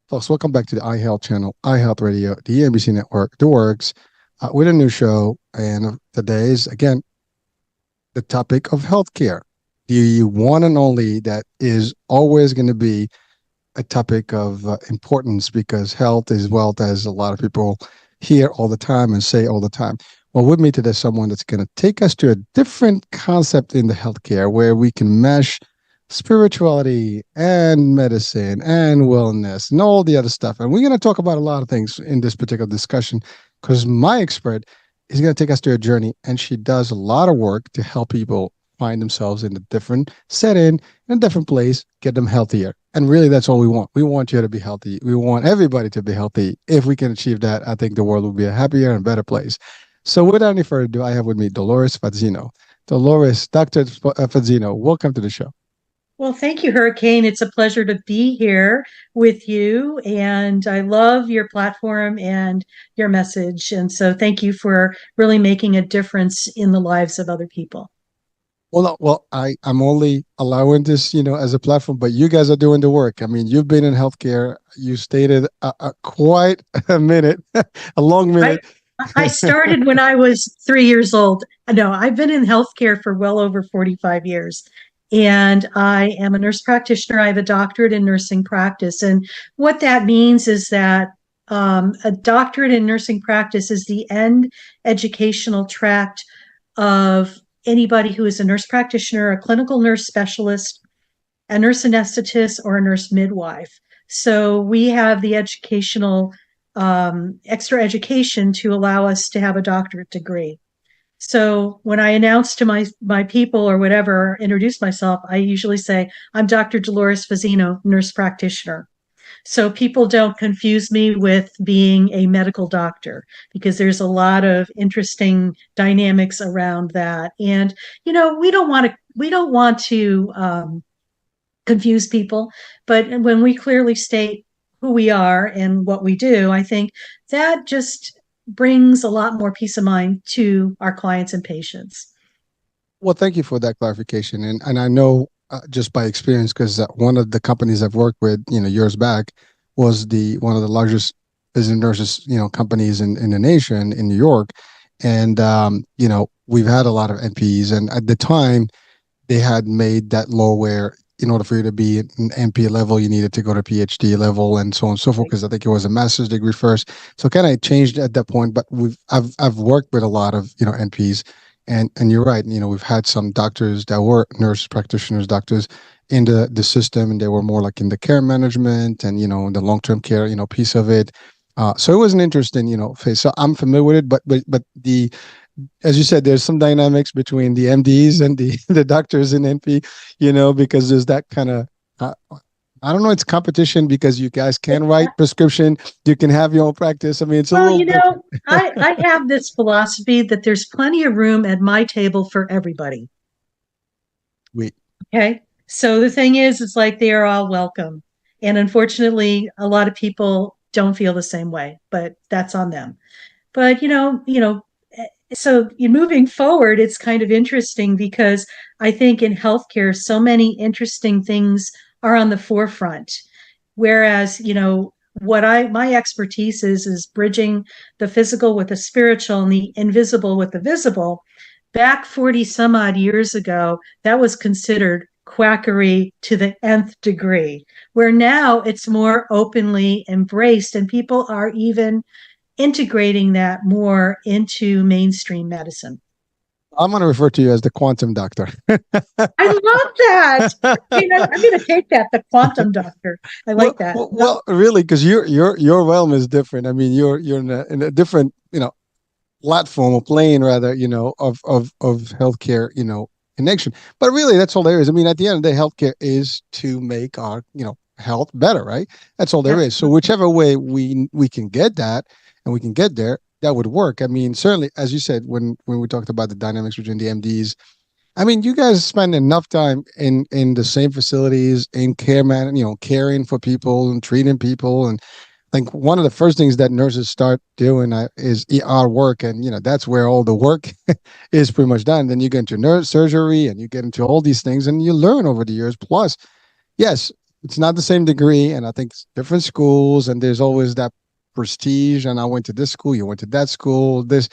Folks, welcome back to the iHealth channel, iHealth Radio, the NBC Network, The Works, with a new show. And today is, again, the topic of healthcare. The one and only that is always going to be a topic of importance because health is wealth, as a lot of people hear all the time and say all the time. Well, with me today is someone that's going to take us to a different concept in the healthcare where we can mesh spirituality and medicine and wellness and all the other stuff. And we're going to talk about a lot of things in this particular discussion because my expert is going to take us to a journey, and she does a lot of work to help people find themselves in a different setting, in a different place, get them healthier. And really, that's all we want. We want you to be healthy. We want everybody to be healthy. If we can achieve that, I think the world will be a happier and better place. So without any further ado, I have with me Dolores Fazzino. Dolores, Dr. Fazzino, welcome to the show. Well, thank you, Hurricane. It's a pleasure to be here with you. And I love your platform and your message. And so thank you for really making a difference in the lives of other people. I'm only allowing this, as a platform, but you guys are doing the work. I mean, you've been in healthcare. You stated quite a minute, a long minute. I started when I was 3 years old. No, I've been in healthcare for well over 45 years. And I am a nurse practitioner. I have a doctorate in nursing practice. And what that means is that a doctorate in nursing practice is the end educational tract of anybody who is a nurse practitioner, a clinical nurse specialist, a nurse anesthetist, or a nurse midwife. So we have the educational extra education to allow us to have a doctorate degree. So when I announce to my people or whatever, introduce myself, I usually say, I'm Dr. Dolores Fazzino, nurse practitioner. So people don't confuse me with being a medical doctor because there's a lot of interesting dynamics around that. And, we don't want to confuse people, but when we clearly state who we are and what we do, I think that just brings a lot more peace of mind to our clients and patients. Well, thank you for that clarification. And I know just by experience, because one of the companies I've worked with, years back was one of the largest business nurses, companies in the nation in New York. And, we've had a lot of NPs. And at the time, they had made that law where in order for you to be an MP level, you needed to go to PhD level and so on and so forth, because I think it was a master's degree first. So kind of changed at that point, but I've worked with a lot of, NPs and you're right. We've had some doctors that were nurse practitioners, doctors in the system, and they were more like in the care management and, the long-term care, piece of it. So it was an interesting, phase. So I'm familiar with it, but as you said, there's some dynamics between the MDs and the doctors in NP, because there's that kind of, I don't know, it's competition because you guys can write prescription. You can have your own practice. I mean, it's a little different. I have this philosophy that there's plenty of room at my table for everybody. Okay. So the thing is, it's like they are all welcome. And unfortunately, a lot of people don't feel the same way, but that's on them. But, so moving forward, it's kind of interesting because I think in healthcare, so many interesting things are on the forefront. Whereas, my expertise is bridging the physical with the spiritual and the invisible with the visible. Back 40 some odd years ago, that was considered quackery to the nth degree, where now it's more openly embraced and people are even integrating that more into mainstream medicine. I'm going to refer to you as the quantum doctor. I love that. I'm going to take that, the quantum doctor. I like that. Well, really, because your realm is different. I mean, you're in a different, platform or plane rather, of healthcare, connection. But really, that's all there is. I mean, at the end of the day, healthcare is to make our, health better, right? That's all there is. So whichever way we can get that, and we can get there, that would work. I mean, certainly, as you said, when we talked about the dynamics between the MDs, I mean, you guys spend enough time in the same facilities, in caring for people and treating people. And I think one of the first things that nurses start doing is ER work. And, that's where all the work is pretty much done. Then you get into nurse surgery and you get into all these things and you learn over the years. Plus, yes, it's not the same degree, and I think it's different schools, and there's always that prestige. And I went to this school, you went to that school. This,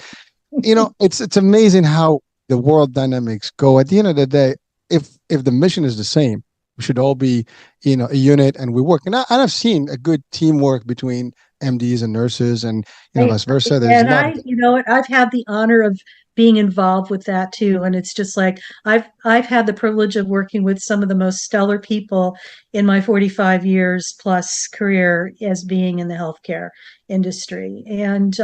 it's amazing how the world dynamics go. At the end of the day, if the mission is the same, we should all be, a unit, and we work. And I've seen a good teamwork between MDs and nurses, and I, vice versa. There's a and lot of I, that. you know what, I've had the honor of being involved with that too. And it's just like I've had the privilege of working with some of the most stellar people in my 45 years plus career as being in the healthcare industry. And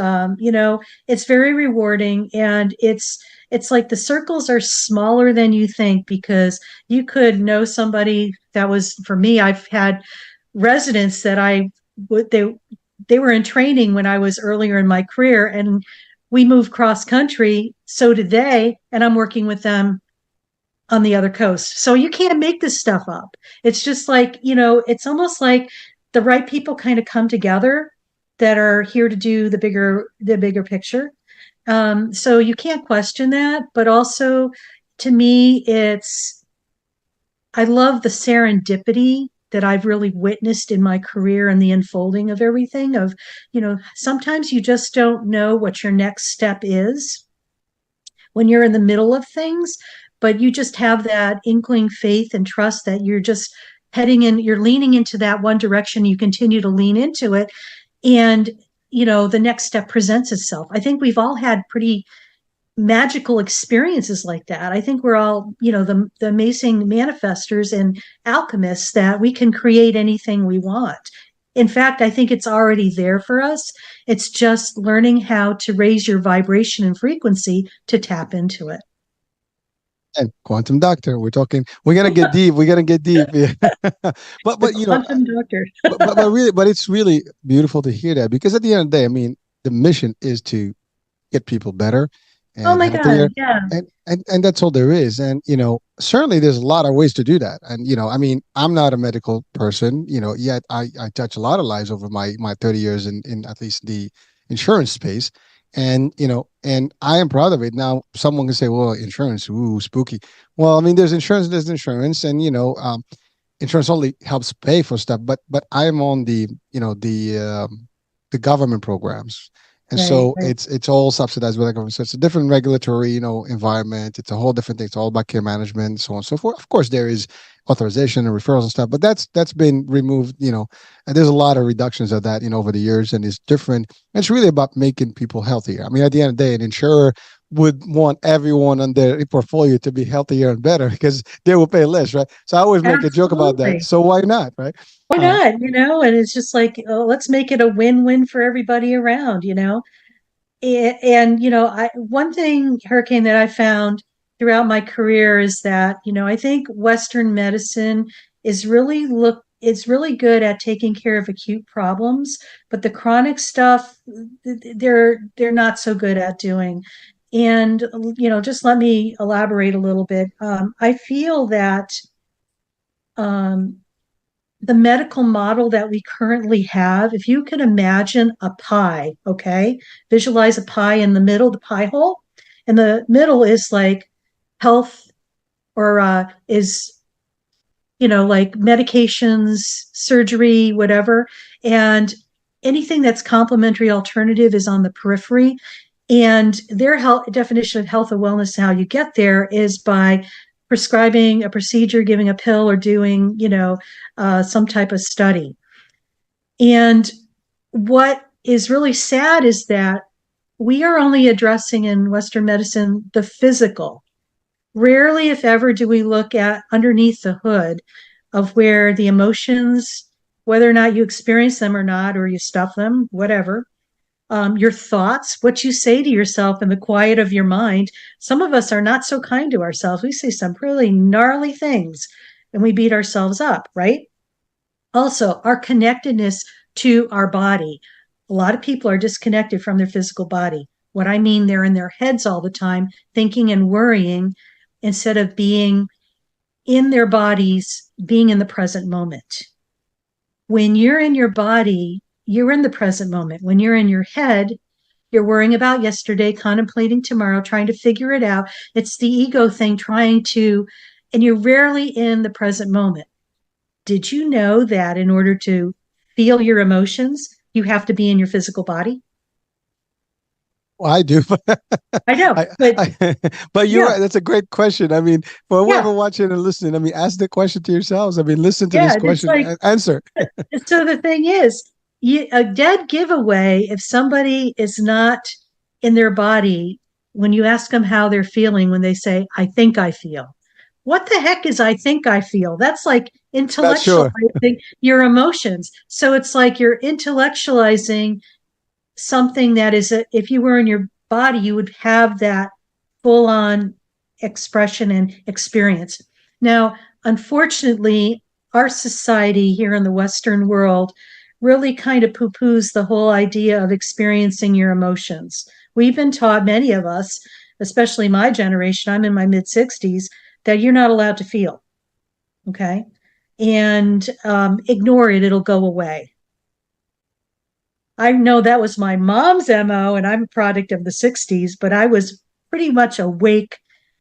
it's very rewarding, and it's like the circles are smaller than you think, because you could know somebody that was, for me, I've had residents that I would they were in training when I was earlier in my career, and we moved cross country. So did they, and I'm working with them on the other coast. So you can't make this stuff up. It's just like, it's almost like the right people kind of come together that are here to do the bigger picture. So you can't question that, but also to me, I love the serendipity that I've really witnessed in my career and the unfolding of everything. Sometimes you just don't know what your next step is when you're in the middle of things, but you just have that inkling faith and trust that you're just you're leaning into that one direction. You continue to lean into it. And, the next step presents itself. I think we've all had pretty magical experiences like that. I think we're all, the amazing manifestors and alchemists that we can create anything we want. In fact, I think it's already there for us. It's just learning how to raise your vibration and frequency to tap into it. And quantum doctor, we're talking. We gotta get deep. We gotta get deep. Yeah. but The but quantum doctor. but it's really beautiful to hear that, because at the end of the day, I mean, the mission is to get people better Oh and my healthier, God. Yeah. and that's all there is. And certainly there's a lot of ways to do that. And I mean, I'm not a medical person, yet I touch a lot of lives over my 30 years in at least the insurance space. And and I am proud of it. Now someone can say, well, insurance, ooh, spooky. Well, I mean, there's insurance, and insurance only helps pay for stuff, but I'm on the government programs, and Right. so Right. it's all subsidized by the government. So it's a different regulatory environment. It's a whole different thing. It's all about care management, so on and so forth. Of course, there is authorization and referrals and stuff, but that's been removed. And there's a lot of reductions of that over the years, and it's different. It's really about making people healthier. I mean, at the end of the day, an insurer would want everyone on their portfolio to be healthier and better, because they will pay less, right? So I always make a joke about that. Absolutely. So why not, right? Why Uh, not? And it's just like, oh, let's make it a win-win for everybody around. And one thing, Hurricane, that I found throughout my career is that I think Western medicine is really good at taking care of acute problems, but the chronic stuff, they're not so good at doing. And just let me elaborate a little bit. I feel that um, the medical model that we currently have, if you can imagine a pie, okay, visualize a pie in the middle, the pie hole, and the middle is like health, or is, like medications, surgery, whatever. And anything that's complementary alternative is on the periphery. And their definition of health and wellness, how you get there, is by prescribing a procedure, giving a pill, or doing, some type of study. And what is really sad is that we are only addressing in Western medicine the physical. Rarely, if ever, do we look at underneath the hood of where the emotions, whether or not you experience them or not, or you stuff them, whatever, your thoughts, what you say to yourself in the quiet of your mind. Some of us are not so kind to ourselves. We say some really gnarly things and we beat ourselves up, right? Also, our connectedness to our body. A lot of people are disconnected from their physical body. What I mean, they're in their heads all the time, thinking and worrying instead of being in their bodies, being in the present moment. When you're in your body, you're in the present moment. When you're in your head, you're worrying about yesterday, contemplating tomorrow, trying to figure it out. It's the ego thing and you're rarely in the present moment. Did you know that in order to feel your emotions, you have to be in your physical body? Well, I do, I know, I, but but you're yeah, right. That's a great question. I mean, for yeah, whoever watching and listening, I mean, ask the question to yourselves. I mean, listen to this yeah. And it's question like, and answer. so the thing is, a dead giveaway if somebody is not in their body when you ask them how they're feeling when they say, I think I feel. What the heck is I think I feel? That's like Not sure. intellectualizing your emotions. So it's like you're intellectualizing something that is, if you were in your body, you would have that full on expression and experience. Now, unfortunately, our society here in the Western world really kind of poo poos the whole idea of experiencing your emotions. We've been taught, many of us, especially my generation, I'm in my mid 60s, that you're not allowed to feel. Okay. And ignore it, it'll go away. I know that was my mom's MO, and I'm a product of the 60s, but I was pretty much awake,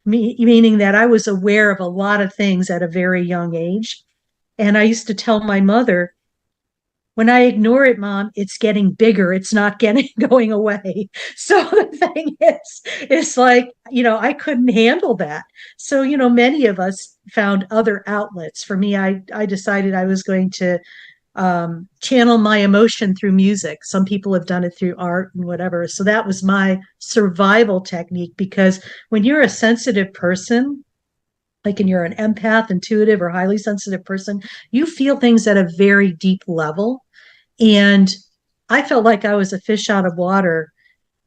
meaning that I was aware of a lot of things at a very young age. And I used to tell my mother, when I ignore it, Mom, it's getting bigger. It's not getting going away. So the thing is, it's like, I couldn't handle that. So, many of us found other outlets. For me, I decided I was going to channel my emotion through music. Some people have done it through art and whatever. So that was my survival technique, because when you're a sensitive person, like, and you're an empath, intuitive, or highly sensitive person, you feel things at a very deep level. And I felt like I was a fish out of water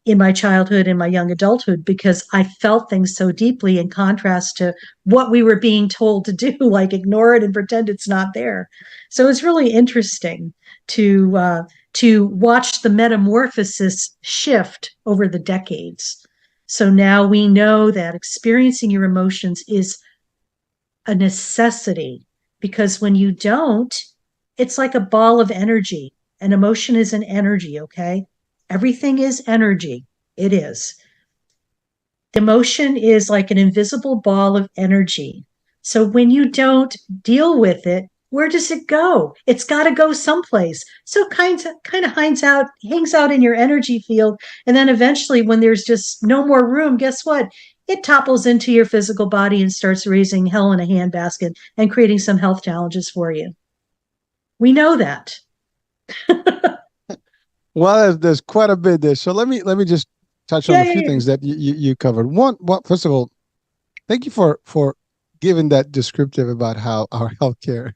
in my childhood and my young adulthood, because I felt things so deeply, in contrast to what we were being told to do, like ignore it and pretend it's not there. So it's really interesting to watch the metamorphosis shift over the decades. So now we know that experiencing your emotions is a necessity, because when you don't, it's like a ball of energy. An emotion is an energy, okay? Everything is energy. It is. The emotion is like an invisible ball of energy. So when you don't deal with it, where does it go? It's got to go someplace. So kind of hangs out in your energy field, and then eventually, when there's just no more room, guess what? It topples into your physical body and starts raising hell in a handbasket and creating some health challenges for you. We know that. Well, there's quite a bit there. So let me just touch on Yeah, a few yeah, things that you covered. First of all, thank you for giving that descriptive about how our healthcare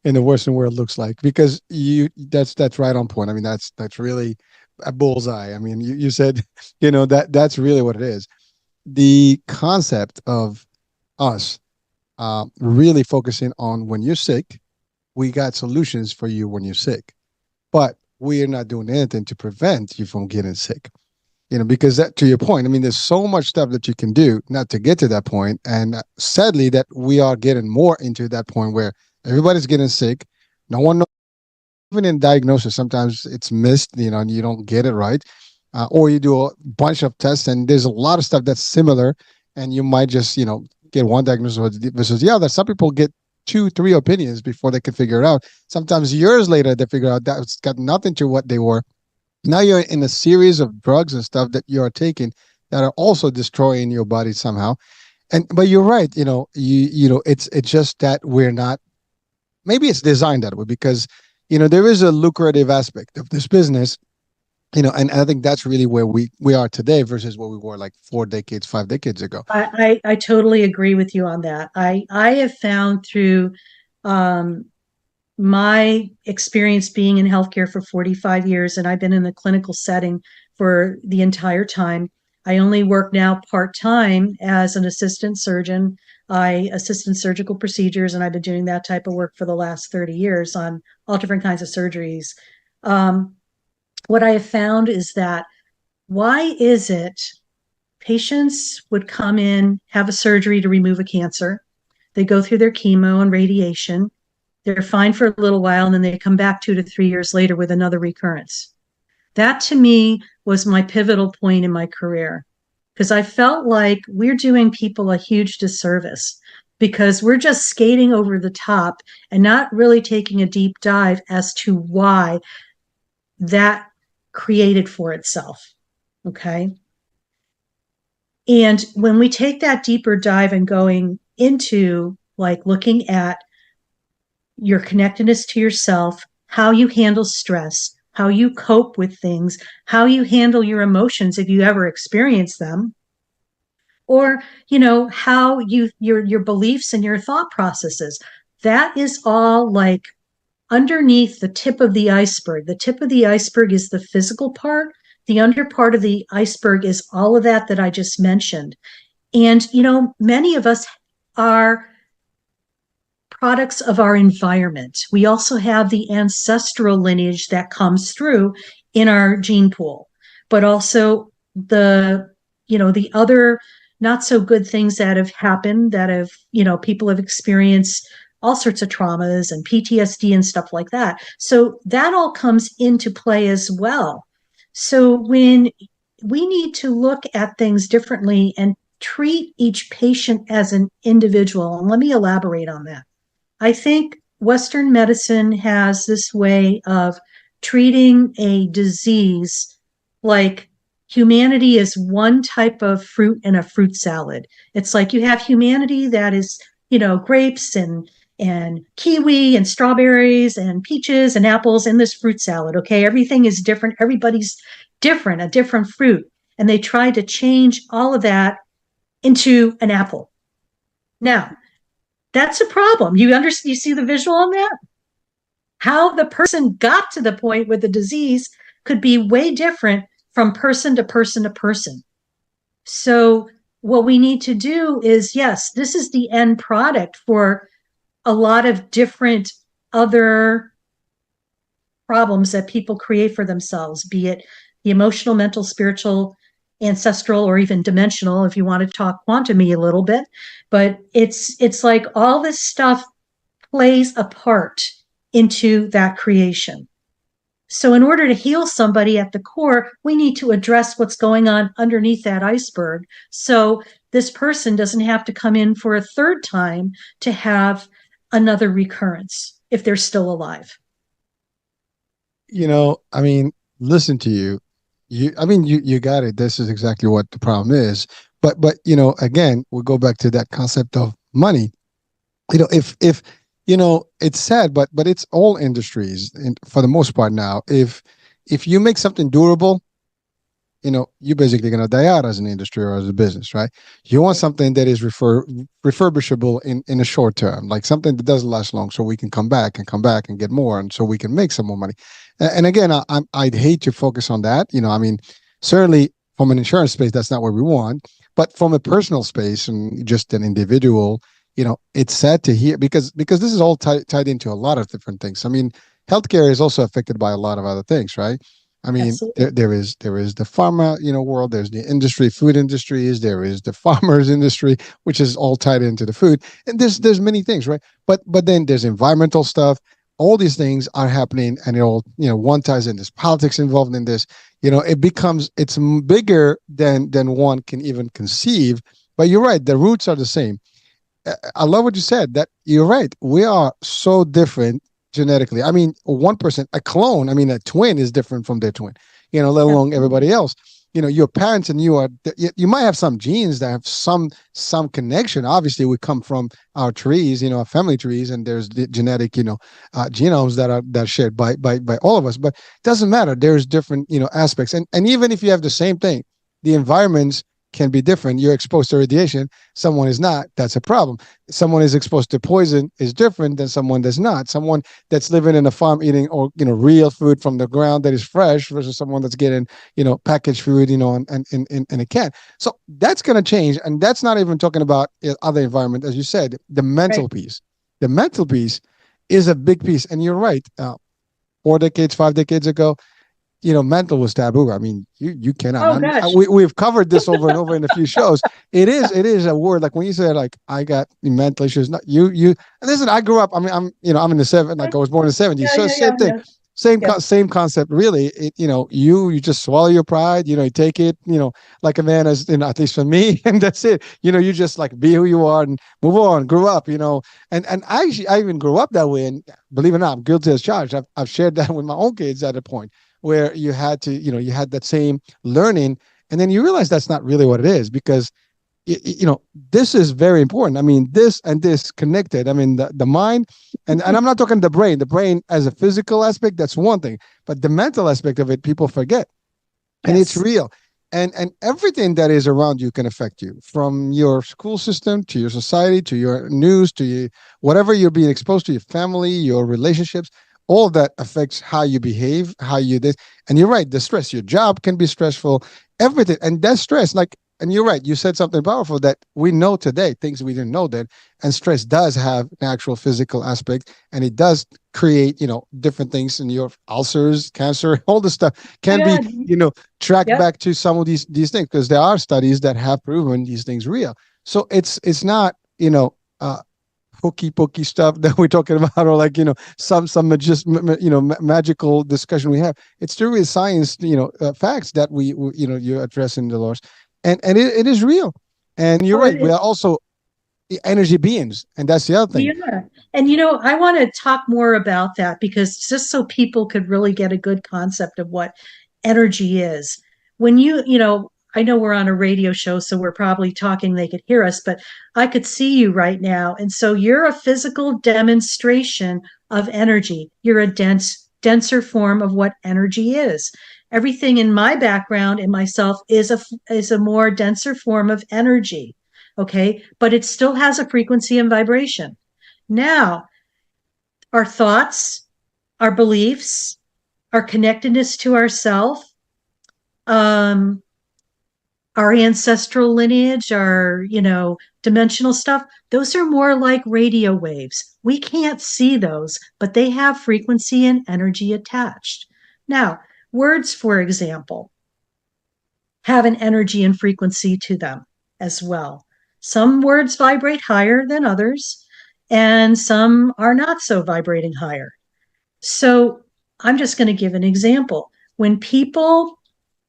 in the Western world looks like, because that's right on point. I mean, that's really a bullseye. I mean, you said, that's really what it is. The concept of us really focusing on when you're sick, we got solutions for you when you're sick, but we are not doing anything to prevent you from getting sick. Because that, to your point, I mean, there's so much stuff that you can do not to get to that point, and sadly, that we are getting more into that point where everybody's getting sick. No one knows. Even in diagnosis, sometimes it's missed, and you don't get it right, or you do a bunch of tests, and there's a lot of stuff that's similar, and you might just, get one diagnosis versus the other. Some people get two, three opinions before they can figure it out. Sometimes years later, they figure out that's got nothing to what they were. Now you're in a series of drugs and stuff that you are taking that are also destroying your body somehow. But you're right, it's just that we're not, maybe it's designed that way because there is a lucrative aspect of this business, and I think that's really where we are today versus where we were like 4 decades, 5 decades ago. I totally agree with you on that. I have found through um, my experience being in healthcare for 45 years, and I've been in the clinical setting for the entire time. I only work now part time as an assistant surgeon. I assist in surgical procedures, and I've been doing that type of work for the last 30 years on all different kinds of surgeries. Um, what I have found is that, why is it patients would come in, have a surgery to remove a cancer, they go through their chemo and radiation, they're fine for a little while, and then they come back 2 to 3 years later with another recurrence. That to me was my pivotal point in my career, because I felt like we're doing people a huge disservice because we're just skating over the top and not really taking a deep dive as to why that created for itself. Okay. And when we take that deeper dive and going into like looking at your connectedness to yourself, how you handle stress, how you cope with things, how you handle your emotions if you ever experience them, or how your beliefs and your thought processes. That is all like underneath the tip of the iceberg. The tip of the iceberg is the physical part. The under part of the iceberg is all of that I just mentioned. And many of us are products of our environment. We also have the ancestral lineage that comes through in our gene pool, but also the other not so good things that have happened, that have, people have experienced all sorts of traumas and PTSD and stuff like that. So that all comes into play as well. So when we need to look at things differently and treat each patient as an individual, and let me elaborate on that. I think Western medicine has this way of treating a disease like humanity is one type of fruit in a fruit salad. It's like you have humanity that is, grapes and kiwi and strawberries and peaches and apples in this fruit salad. Okay. Everything is different. Everybody's different, a different fruit. And they try to change all of that into an apple. Now, that's a problem. You see the visual on that? How the person got to the point with the disease could be way different from person to person to person. So what we need to do is, yes, this is the end product for a lot of different other problems that people create for themselves, be it the emotional, mental, spiritual, ancestral, or even dimensional, if you want to talk quantum-y a little bit. But it's like all this stuff plays a part into that creation. So in order to heal somebody at the core, we need to address what's going on underneath that iceberg. So this person doesn't have to come in for a third time to have another recurrence if they're still alive. Listen to you. You got it. This is exactly what the problem is. But again, we'll go back to that concept of money. If it's sad, but it's all industries, and for the most part now, if you make something durable, you're basically going to die out as an industry or as a business, right? You want something that is refurbishable in a short term, like something that doesn't last long, so we can come back and get more, and so we can make some more money. And again, I'd hate to focus on that. Certainly from an insurance space, that's not what we want. But from a personal space and just an individual, it's sad to hear because this is all tied into a lot of different things. Healthcare is also affected by a lot of other things, right? There is the pharma, world. There's the industry, food industries. There is the farmers industry, which is all tied into the food. And there's many things, right? But then there's environmental stuff. All these things are happening, and it all, one ties in. There's politics involved in this. It's bigger than one can even conceive. But you're right. The roots are the same. I love what you said, that you're right. We are so different genetically. One person, a clone, a twin is different from their twin, let alone everybody else. Your parents and you might have some genes that have some connection. Obviously, we come from our trees, our family trees, and there's the genetic, genomes that are shared by all of us. But it doesn't matter. There's different, aspects. And even if you have the same thing, the environments can be different. You're exposed to radiation, someone is not. That's a problem. Someone is exposed to poison is different than someone that's not. Someone that's living in a farm eating or real food from the ground that is fresh versus someone that's getting packaged food in a can. So that's going to change, and that's not even talking about other environment, as you said. The mental piece. The mental piece is a big piece, and you're right. 4 decades, 5 decades ago, mental was taboo. You cannot. We've covered this over and over in a few shows. It is a word, like when you say like I got mental issues. Not you. And listen, I grew up. I'm in the 70s. Like I was born in the 70s. Same thing. Yep. Same concept, really. You just swallow your pride. You take it. Like a man, as at least for me, and that's it. You just like be who you are and move on. Grow up. And I even grew up that way. And believe it or not, I'm guilty as charged. I've shared that with my own kids at a point where you had to, you had that same learning, and then you realize that's not really what it is, because this is very important. I mean, this and this connected. I mean, the mind, and I'm not talking the brain as a physical aspect, that's one thing, but the mental aspect of it, people forget, and it's Yes. real. And everything that is around you can affect you, from your school system to your society to your news to whatever you're being exposed to, your family, your relationships. All of that affects how you behave, how you this. And you're right, the stress, your job can be stressful, everything. And that stress, like, and you're right, you said something powerful that we know today, things we didn't know then. And stress does have an actual physical aspect, and it does create, different things in your ulcers, cancer, all this stuff can be, Yeah. tracked Yep. back to some of these things, because there are studies that have proven these things real. So it's not, hokey pokey stuff that we're talking about, or like, some just magical discussion we have. It's true with science, facts that you're addressing, Dolores, and it is real. And you're Oh, right, we are also energy beings, and that's the other we thing. are. And I want to talk more about that, because just so people could really get a good concept of what energy is. When I know we're on a radio show, so we're probably talking, they could hear us, but I could see you right now. And so you're a physical demonstration of energy. You're a denser form of what energy is. Everything in my background in myself is a more denser form of energy. Okay. But it still has a frequency and vibration. Now, our thoughts, our beliefs, our connectedness to ourself, um, our ancestral lineage, our, dimensional stuff, those are more like radio waves. We can't see those, but they have frequency and energy attached. Now, words, for example, have an energy and frequency to them as well. Some words vibrate higher than others, and some are not so vibrating higher. So I'm just going to give an example. When people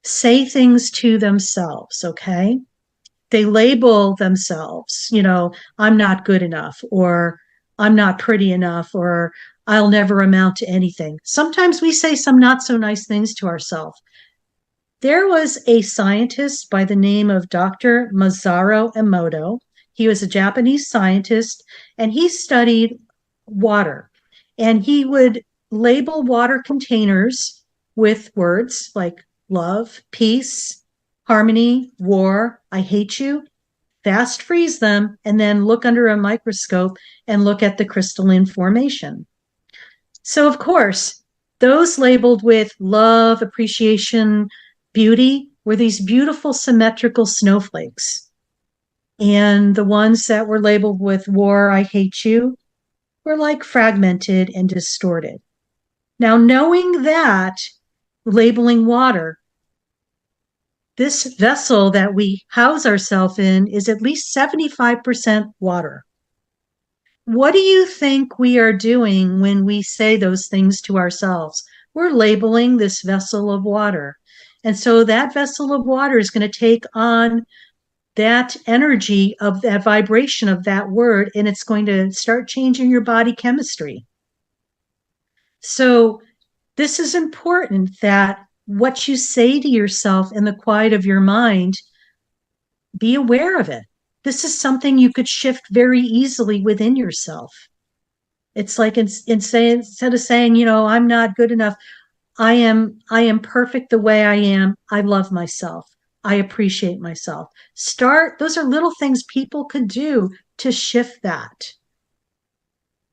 say things to themselves, okay, they label themselves, I'm not good enough, or I'm not pretty enough, or I'll never amount to anything. Sometimes we say some not so nice things to ourselves. There was a scientist by the name of Dr. Masaru Emoto. He was a Japanese scientist, and he studied water. And he would label water containers with words like love, peace, harmony, war, I hate you, fast freeze them, and then look under a microscope and look at the crystalline formation. So, of course, those labeled with love, appreciation, beauty were these beautiful symmetrical snowflakes. And the ones that were labeled with war, I hate you, were like fragmented and distorted. Now, knowing that, labeling water, this vessel that we house ourselves in is at least 75% water. What do you think we are doing when we say those things to ourselves? We're labeling this vessel of water. And so that vessel of water is going to take on that energy of that vibration of that word, and it's going to start changing your body chemistry. So this is important, that what you say to yourself in the quiet of your mind, be aware of it. This is something you could shift very easily within yourself. It's like instead of saying, I'm not good enough, I am perfect the way I am. I love myself. I appreciate myself. Those are little things people could do to shift that.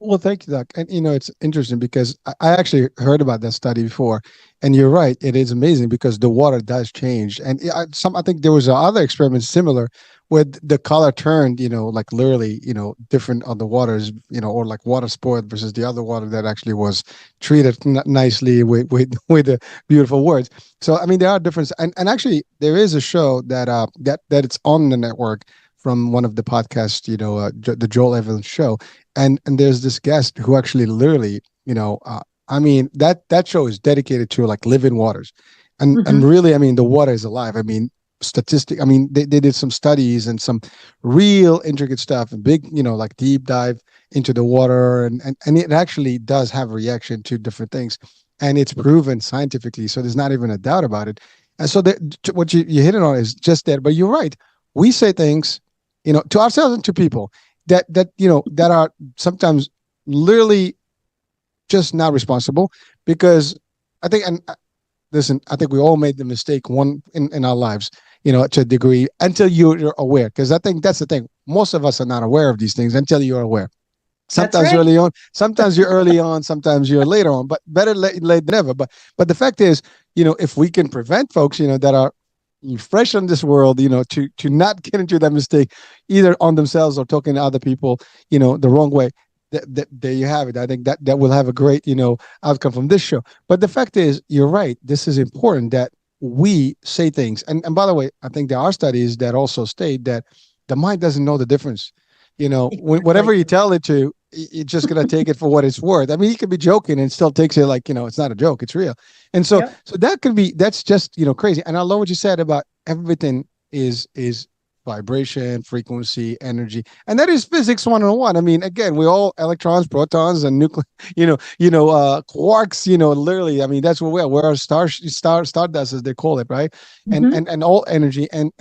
Well, thank you, Doc. And it's interesting because I actually heard about that study before, and you're right. It is amazing because the water does change, and I think there was other experiment similar where the color turned, like literally, different on the waters, or like water spoiled versus the other water that actually was treated nicely with the beautiful words. So I mean, there are differences, and actually there is a show that it's on the network from one of the podcasts, the Joel Evans show, and there's this guest who actually literally I mean, that show is dedicated to like living waters. And Hmm. really, I mean, the water is alive. I mean, statistic. I mean, they did some studies and some real intricate stuff, and big, like deep dive into the water, and it actually does have a reaction to different things, and it's proven scientifically. So there's not even a doubt about it. And so what you hit it on is just that. But you're right. We say things, to ourselves and to people that are sometimes literally just not responsible, because I think, and listen, I think we all made the mistake one in our lives, to a degree, until you're aware. Because I think that's the thing. Most of us are not aware of these things until you're aware. That's Sometimes right. early on, sometimes you're early on, sometimes you're later on, but better late than never. But the fact is, if we can prevent folks, that are fresh on this world, to not get into that mistake, either on themselves or talking to other people, the wrong way. There you have it. I think that will have a great, outcome from this show. But the fact is, you're right. This is important that we say things. And by the way, I think there are studies that also state that the mind doesn't know the difference. Whatever Exactly. you tell it to, it's just gonna take it for what it's worth. I mean, you could be joking and still takes it like, it's not a joke, it's real. And so Yep. so that's just, crazy. And I love what you said about everything is vibration, frequency, energy. And that is physics 101. I mean, again, we all electrons, protons, and nuclear, quarks, literally. I mean, that's what we are. We're a stardust, as they call it, right? Hmm. And all energy, and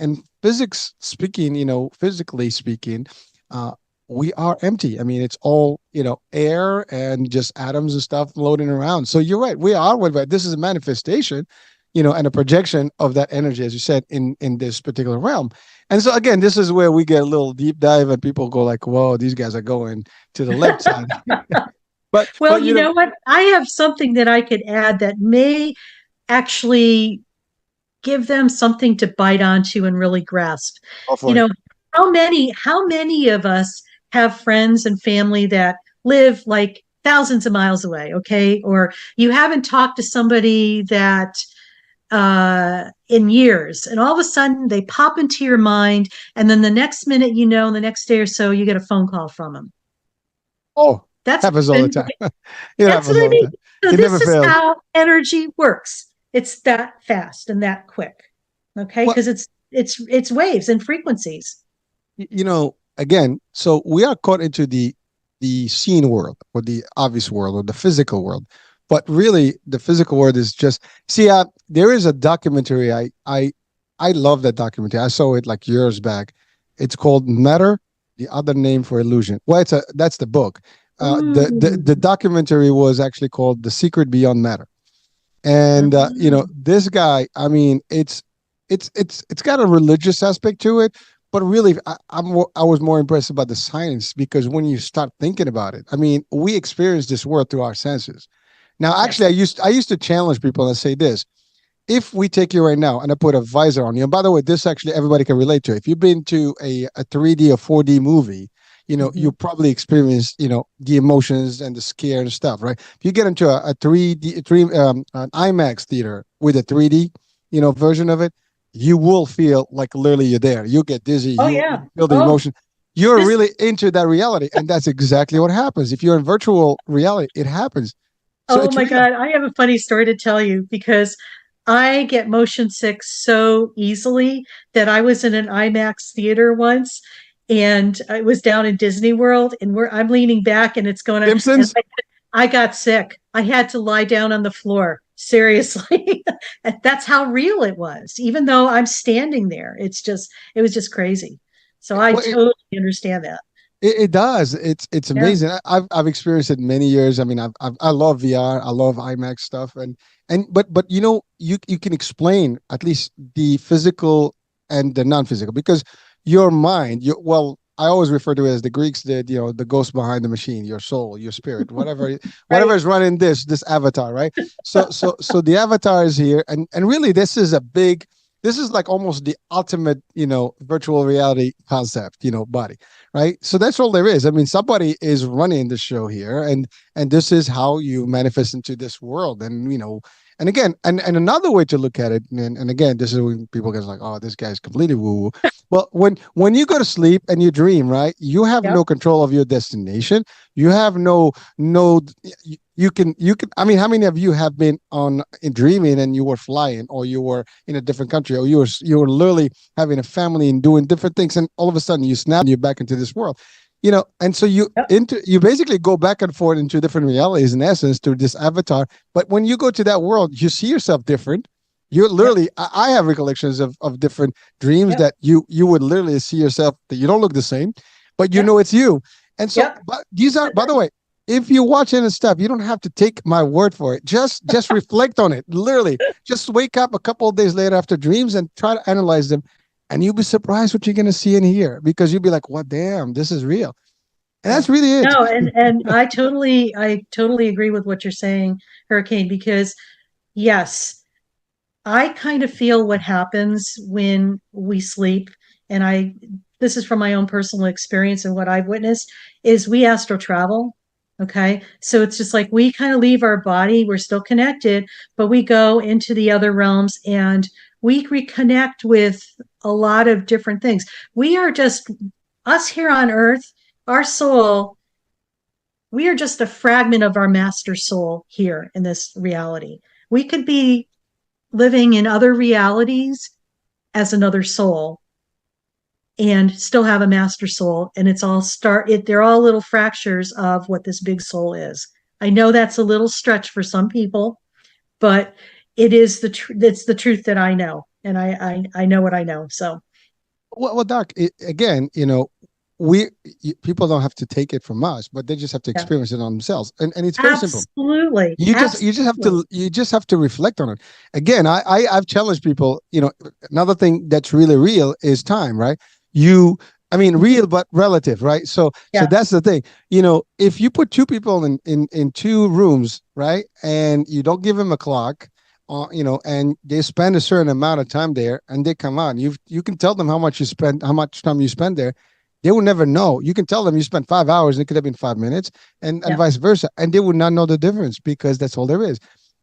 physics speaking, physically speaking, uh, we are empty. I mean, it's all, air and just atoms and stuff floating around. So you're right. We are what, this is a manifestation, and a projection of that energy, as you said, in this particular realm. And so again, this is where we get a little deep dive, and people go like, "Whoa, these guys are going to the left side." but Well, but you know what? I have something that I could add that may actually give them something to bite onto and really grasp. go You for it. know, how many of us have friends and family that live like thousands of miles away, okay? Or you haven't talked to somebody that in years, and all of a sudden they pop into your mind, and then the next minute, the next day or so, you get a phone call from them. Oh, That's happens all the been time. It That's happens what I all the mean. time. So It never this is fails. how energy works. It's that fast and that quick. Okay, Well, because it's waves and frequencies. again, so we are caught into the seen world, or the obvious world, or the physical world. But really, the physical world is just, see. There is a documentary. I love that documentary. I saw it like years back. It's called Matter, the other name for illusion. Well, that's the book. The Ooh. documentary was actually called The Secret Beyond Matter. And Mm. this guy, I mean, it's got a religious aspect to it, but really, I was more impressed about the science, because when you start thinking about it, I mean, we experience this world through our senses. Now, actually, Yes. I used to challenge people and say this: if we take you right now and I put a visor on you, and by the way, this actually everybody can relate to. If you've been to a 3D or 4D movie, Mhm. you probably experience, the emotions and the scare and stuff, right? If you get into a 3D, an IMAX theater with a 3D, version of it, you will feel like literally you're there. You get dizzy. Oh You yeah. feel the Oh, emotion. You're this. really into that reality, and that's exactly what happens. If you're in virtual reality, it happens. So Oh it's my real. God, I have a funny story to tell you because I get motion sick so easily that I was in an IMAX theater once, and I was down in Disney World, and I'm leaning back and it's going on, and Simpsons. I got sick. I had to lie down on the floor. Seriously. That's how real it was. Even though I'm standing there, it was just crazy. So I Well, totally understand that. it does. It's Yeah. amazing. I've experienced it many years. I mean, I love VR. I love IMAX stuff, but you can explain at least the physical and the non-physical, because your mind. I always refer to it as the Greeks did. The ghost behind the machine, your soul, your spirit, whatever Right. is running this avatar, right? So the avatar is here, and really this is a big. This is like almost the ultimate, virtual reality concept, body, right? So that's all there is. I mean, somebody is running the show here, and this is how you manifest into this world. And and again, and another way to look at it, and again, this is when people get like, oh, this guy's completely woo woo. Well, when you go to sleep and you dream, right, you have Yep. no control of your destination. You have no you can, I mean, how many of you have been on in dreaming and you were flying, or you were in a different country, or you were literally having a family and doing different things, and all of a sudden you snap and you're back into this world, and so Yep. you basically go back and forth into different realities in essence through this avatar. But when you go to that world, you see yourself different. You're Yep. literally, I have recollections of different dreams Yep. that you would literally see yourself that you don't look the same, but Yep. it's you. And so, Yep. but these are, by the way, if you watch any stuff, you don't have to take my word for it. Just reflect on it. Literally, just wake up a couple of days later after dreams and try to analyze them, and you'll be surprised what you're going to see and hear, because you'll be like, "What? Damn, this is real." And Yeah. that's really it. No, and I totally agree with what you're saying, Hurricane, because yes, I kind of feel what happens when we sleep, and this is from my own personal experience and what I've witnessed is we astral travel. Okay. So it's just like we kind of leave our body, we're still connected, but we go into the other realms and we reconnect with a lot of different things. We are just us here on earth, our soul, we are just a fragment of our master soul here in this reality. We could be living in other realities as another soul and still have a master soul, and they're all little fractures of what this big soul is. I know that's a little stretch for some people, but it's the truth that I know, and I know what I know. So Well, Doc, again, people don't have to take it from us, but they just have to yeah, experience it on themselves, and it's very simple. absolutely, absolutely. You just have to reflect on it. Again, I've challenged people. Another thing that's really real is time, right? You, I mean, Mhm. real but relative, right? So Yeah, that's the thing. If you put two people in two rooms, right, and you don't give them a clock, and they spend a certain amount of time there, and they come out, you can tell them how much time you spend there. They will never know. You can tell them you spent 5 hours, and it could have been 5 minutes, and yeah, vice versa, and they would not know the difference, because that's all there is.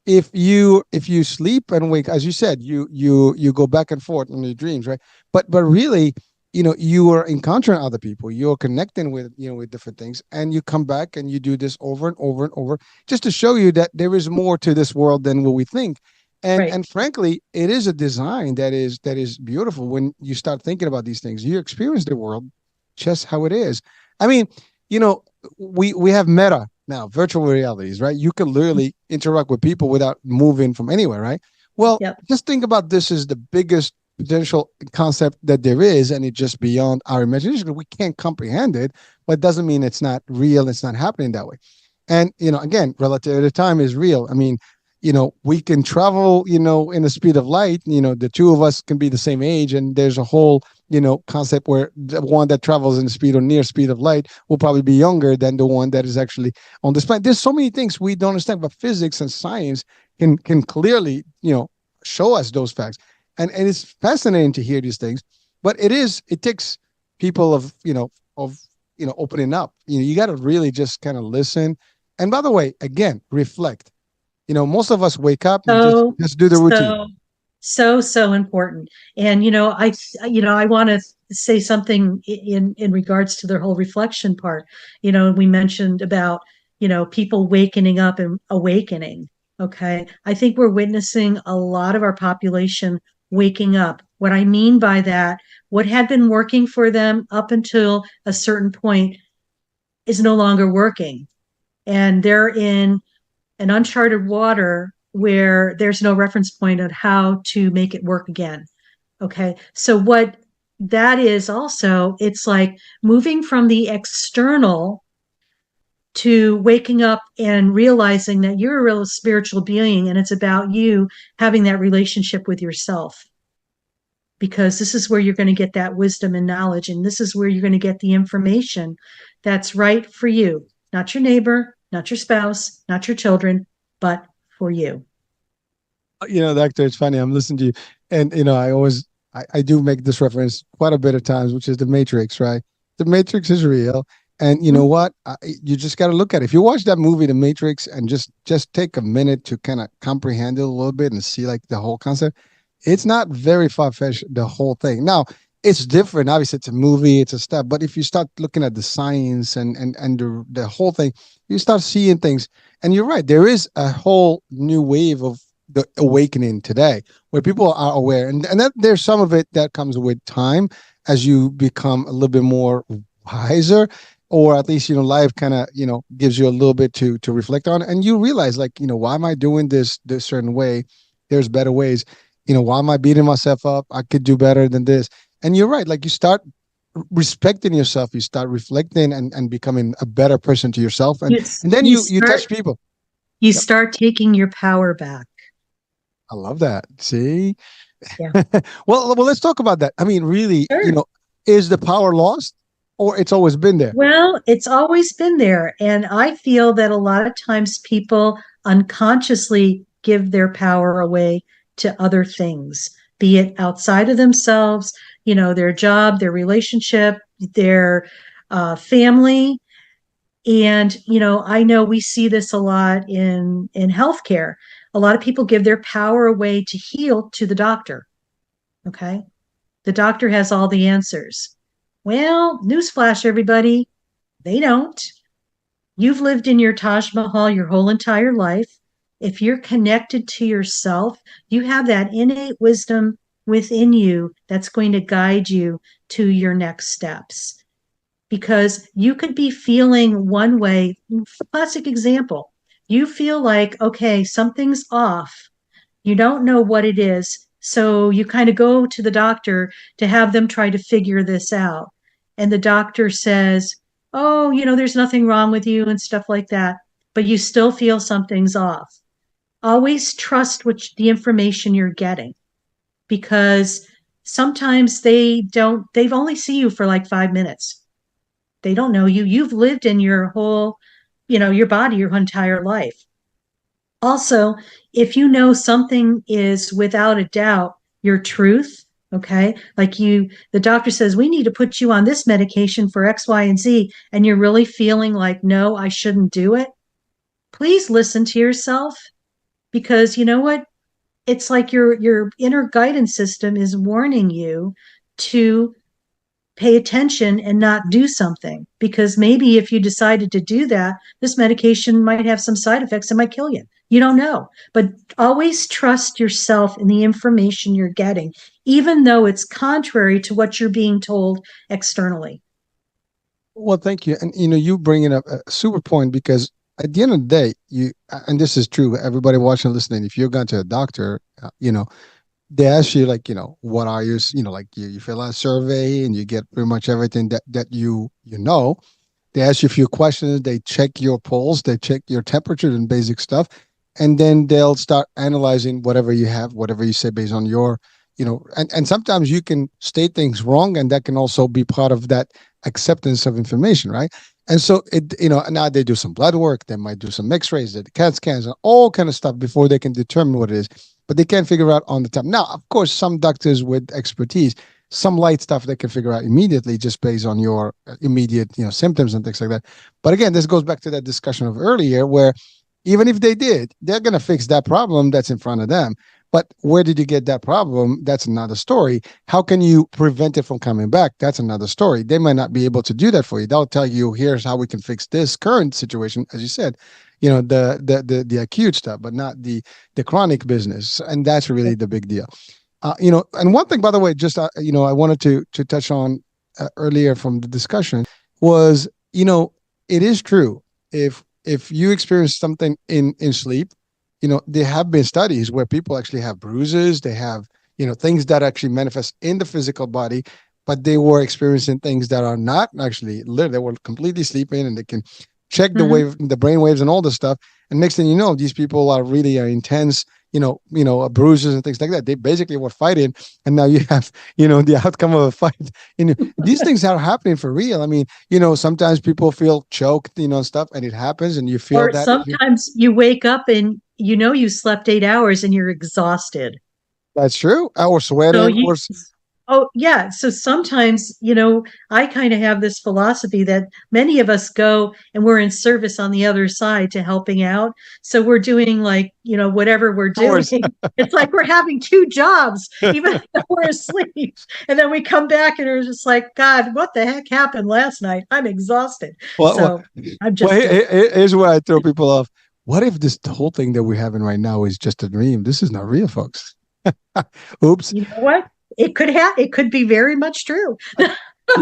If you sleep and wake, as you said, you go back and forth in your dreams, right? But really, you are encountering other people, you're connecting with with different things, and you come back and you do this over and over and over, just to show you that there is more to this world than what we think. and right. and frankly, it is a design that is beautiful. When you start thinking about these things, you experience the world just how it is. I mean, you know, we have meta now, virtual realities, right? You can literally interact with people without moving from anywhere, right? Well, Yep. just think about this as the biggest potential concept that there is, and it's just beyond our imagination. We can't comprehend it, but it doesn't mean it's not real. It's not happening that way. And again, relativity to time is real. I mean, we can travel, in the speed of light. The two of us can be the same age, and there's a whole, concept where the one that travels in the speed or near speed of light will probably be younger than the one that is actually on this planet. There's so many things we don't understand, but physics and science can clearly, show us those facts. And it's fascinating to hear these things, but it takes people of opening up. You got to really just kind of listen. And by the way, again, reflect. Most of us wake up and just So, just do the routine. so, so important. And, I want to say something in regards to their whole reflection part. We mentioned about, people wakening up and awakening. Okay. I think we're witnessing a lot of our population waking up. What I mean by that, what had been working for them up until a certain point is no longer working. And they're in an uncharted water where there's no reference point on how to make it work again. Okay. So what that is also, it's like moving from the external to waking up and realizing that you're a real spiritual being, and it's about you having that relationship with yourself, because this is where you're going to get that wisdom and knowledge, and this is where you're going to get the information that's right for you, not your neighbor, not your spouse, not your children, but for you. Doctor, it's funny. I'm listening to you, and I do make this reference quite a bit of times, which is the Matrix, right? The Matrix is real, and you know what? You just got to look at it. If you watch that movie, The Matrix, and just take a minute to kind of comprehend it a little bit and see like the whole concept, it's not very far fetched, the whole thing. Now, it's different. Obviously, it's a movie, it's a step. But if you start looking at the science and the whole thing, you start seeing things. And you're right, there is a whole new wave of the awakening today where people are aware, and that there's some of it that comes with time as you become a little bit more wiser, or at least life kind of gives you a little bit to reflect on, and you realize, like, why am I doing this certain way? There's better ways. Why am I beating myself up? I could do better than this. And you're right, like, you start respecting yourself, you start reflecting and becoming a better person to yourself, and You, and then you you start touch people. you Yep. start taking your power back. I love that. See. Yeah. Well, let's talk about that. I mean, really, Sure. is the power lost, or it's always been there? Well, it's always been there. And I feel that a lot of times people unconsciously give their power away to other things, be it outside of themselves, their job, their relationship, their family. And, I know we see this a lot in healthcare. A lot of people give their power away to heal to the doctor. Okay. The doctor has all the answers. Well, newsflash, everybody, they don't. You've lived in your Taj Mahal your whole entire life. If you're connected to yourself, you have that innate wisdom within you that's going to guide you to your next steps. Because you could be feeling one way. Classic example. You feel like, okay, something's off. You don't know what it is. So you kind of go to the doctor to have them try to figure this out. And the doctor says, oh, there's nothing wrong with you and stuff like that. But you still feel something's off. Always trust the information you're getting, because sometimes they've only see you for like 5 minutes. They don't know you. You've lived in your whole, your body your entire life. Also, if you know something is without a doubt your truth, okay, like the doctor says, we need to put you on this medication for X, Y, and Z, and you're really feeling like, no, I shouldn't do it. Please listen to yourself, because you know what? It's like your inner guidance system is warning you to pay attention and not do something, because maybe if you decided to do that, this medication might have some side effects and might kill you. You don't know. But always trust yourself in the information you're getting, even though it's contrary to what you're being told externally. Well, thank you. And you bringing up a super point, because at the end of the day, and this is true, everybody watching, listening, if you're going to a doctor, they ask you, like, what are your, like, you fill out a survey and you get pretty much everything that you. They ask you a few questions, they check your pulse, they check your temperature and basic stuff, and then they'll start analyzing whatever you have, whatever you say, based on your, and sometimes you can state things wrong, and that can also be part of that acceptance of information, right? And so now they do some blood work, they might do some x-rays, the CAT scans, and all kind of stuff before they can determine what it is, but they can't figure out on the top. Now, of course, some doctors with expertise, some light stuff they can figure out immediately just based on your immediate symptoms and things like that. But again, this goes back to that discussion of earlier, where even if they did, they're going to fix that problem that's in front of them. But where did you get that problem? That's another story. How can you prevent it from coming back? That's another story. They might not be able to do that for you. They'll tell you, here's how we can fix this current situation, as you said, the acute stuff, but not the chronic business. And that's really the big deal. And one thing, by the way, just I wanted to touch on earlier from the discussion was, it is true. If you experience something in sleep, there have been studies where people actually have bruises, they have things that actually manifest in the physical body, but they were experiencing things that are not actually lit. They were completely sleeping, and they can check the brain waves and all this stuff. And next thing you know, these people are really intense, bruises and things like that. They basically were fighting, and now you have, the outcome of a fight. These things are happening for real. I mean, sometimes people feel choked, stuff, and it happens, and you feel Or that. sometimes you wake up and you slept 8 hours and you're exhausted. That's true. Or So sweating, you, Oh, yeah. So sometimes, I kind of have this philosophy that many of us go and we're in service on the other side to helping out. So we're doing like, whatever we're Of course. doing. It's like we're having two jobs, even though we're asleep. And then we come back and we're just like, God, what the heck happened last night? I'm exhausted. Well, well, So I'm just joking. here's where I throw people off. What if this whole thing that we're having right now is just a dream? This is not real, folks. Oops. You know what? It could be very much true.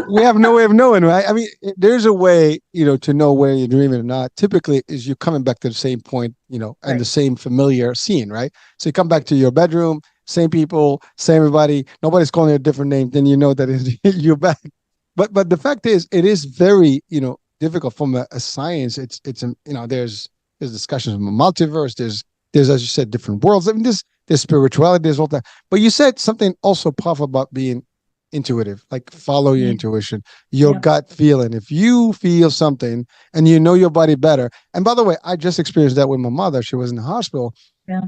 We have no way of knowing, right? I mean, there's a way, to know where you're dreaming or not. Typically, is you coming back to the same point, and Right. the same familiar scene, right? So you come back to your bedroom, same people, same everybody. Nobody's calling you a different name. Then you know that you're back. But the fact is, it is very, difficult from a science. There's discussions of a multiverse. There's as you said, different worlds. I mean, there's spirituality. There's all that. But you said something also powerful about being intuitive, like follow your Yeah. intuition, your Yeah. gut feeling. If you feel something and you know your body better, and by the way, I just experienced that with my mother. She was in the hospital. Yeah.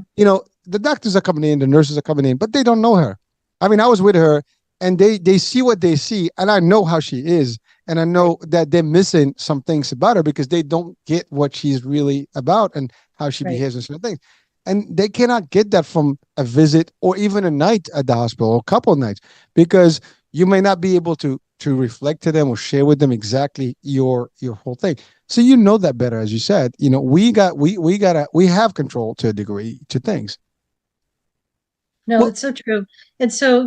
The doctors are coming in, the nurses are coming in, but they don't know her. I mean, I was with her and they see what they see, and I know how she is. And I know that they're missing some things about her because they don't get what she's really about and how she Right. behaves and certain things. And they cannot get that from a visit or even a night at the hospital or a couple of nights because you may not be able to reflect to them or share with them exactly your whole thing. So you know that better, as you said. We have control to a degree to things. No, Well, it's so true. And so,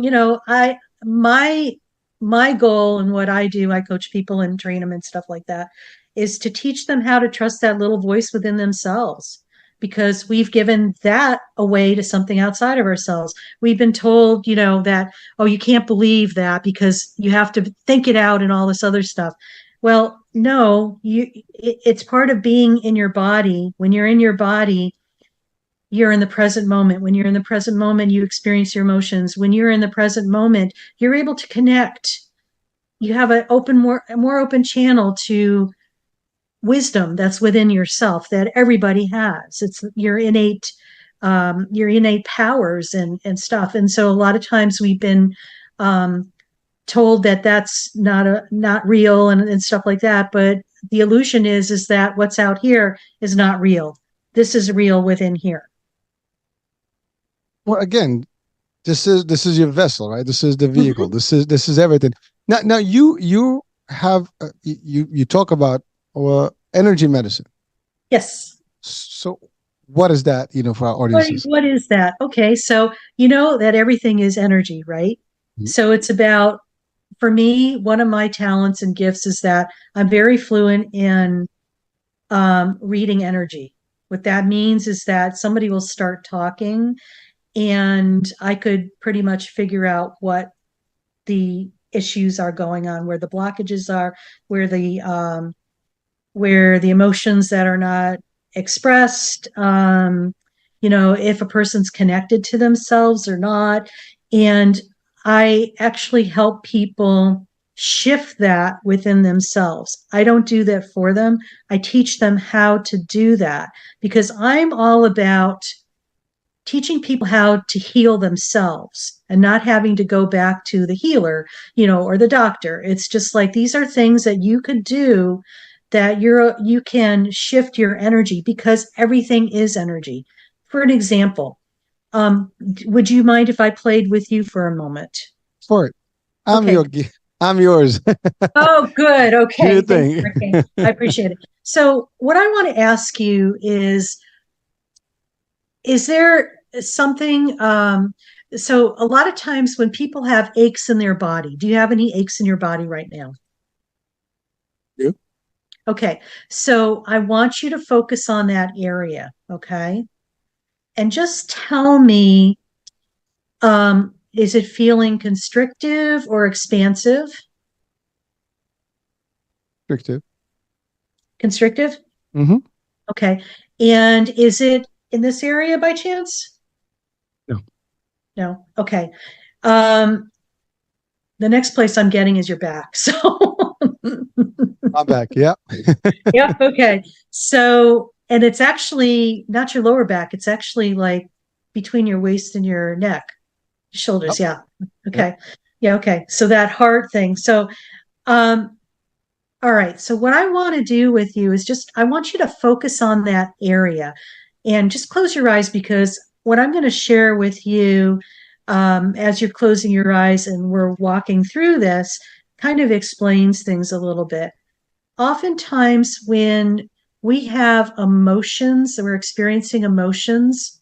my goal and what I do, I coach people and train them and stuff like that, is to teach them how to trust that little voice within themselves because we've given that away to something outside of ourselves. We've been told, that, oh, you can't believe that because you have to think it out and all this other stuff. Well, no, it's part of being in your body. When you're in your body, you're in the present moment. When you're in the present moment, you experience your emotions. When you're in the present moment, you're able to connect. You have a more open channel to wisdom that's within yourself that everybody has. It's your innate powers and stuff. And so a lot of times we've been um, told that that's not real and stuff like that. But the illusion is that what's out here is not real. This is real within here. well, again, this is your vessel, right? This is the vehicle. Mhm. This is everything. Now you have you talk about energy medicine. Yes. So what is that? For our audiences. What is that? Okay, so you know that everything is energy, right? Mhm. So it's about, for me, one of my talents and gifts is that I'm very fluent in reading energy. What that means is that somebody will start talking, and I could pretty much figure out what the issues are going on, where the blockages are, where the emotions that are not expressed, if a person's connected to themselves or not. And I actually help people shift that within themselves. I don't do that for them. I teach them how to do that because I'm all about teaching people how to heal themselves and not having to go back to the healer, or the doctor. It's just like these are things that you could do that you can shift your energy because everything is energy. For an example, would you mind if I played with you for a moment? For it, I'm Okay. your I'm yours. Oh, good. Do your Okay. Thanks, thing. Ricky. I appreciate it. So, what I want to ask you is there something so a lot of times when people have aches in their body, do you have any aches in your body right now? You? Okay, so I want you to focus on that area, okay, and just tell me, is it feeling constrictive or expansive? Restrictive. Constrictive. Mm-hmm. Okay, and is it in this area by chance? No, No. Okay. um the next place I'm getting is your back. So, I'm back. Yeah. yep. Okay. So, and it's actually not your lower back. It's actually like between your waist and your neck, shoulders. Yep. Yeah. Yep. Okay. Yeah, okay. So that heart thing. So, um, all right. So what I want to do with you is just I want you to focus on that area and just close your eyes because what I'm going to share with you as you're closing your eyes and we're walking through this kind of explains things a little bit. Oftentimes when we have emotions, we're experiencing emotions,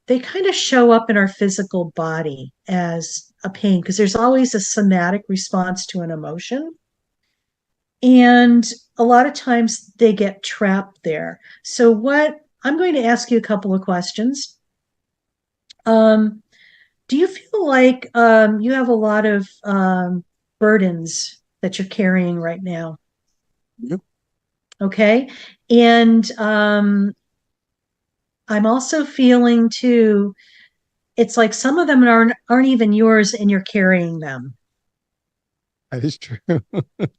they kind of show up in our physical body as a pain because there's always a somatic response to an emotion. And a lot of times they get trapped there. So, what I'm going to ask you a couple of questions. Um, do you feel like you have a lot of burdens that you're carrying right now? Yep. Okay. And I'm also feeling too, it's like some of them aren't even yours and you're carrying them. That is true.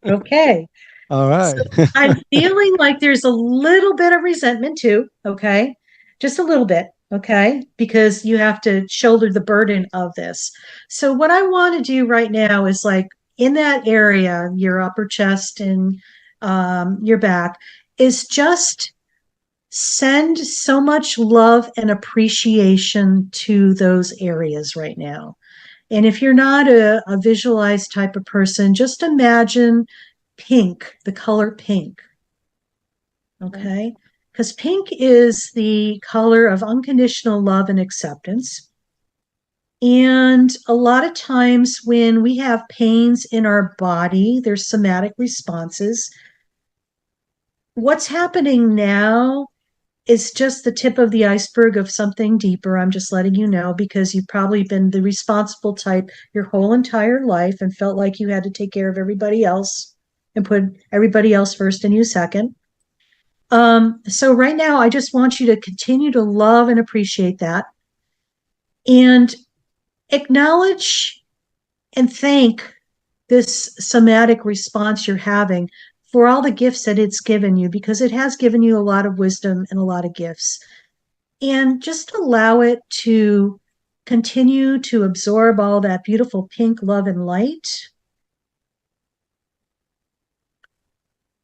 Okay. All So right. I'm feeling like there's a little bit of resentment too. Okay. Just a little bit. Okay. Because you have to shoulder the burden of this. So, what I want to do right now is like in that area, your upper chest and your back, is just send so much love and appreciation to those areas right now. And if you're not a visualized type of person, just imagine pink, the color pink. Okay. Because pink is the color of unconditional love and acceptance. And a lot of times when we have pains in our body, there's somatic responses. What's happening now is just the tip of the iceberg of something deeper. I'm just letting you know because you've probably been the responsible type your whole entire life and felt like you had to take care of everybody else and put everybody else first and you second. So right now, I just want you to continue to love and appreciate that and acknowledge and thank this somatic response you're having for all the gifts that it's given you because it has given you a lot of wisdom and a lot of gifts. And just allow it to continue to absorb all that beautiful pink love and light.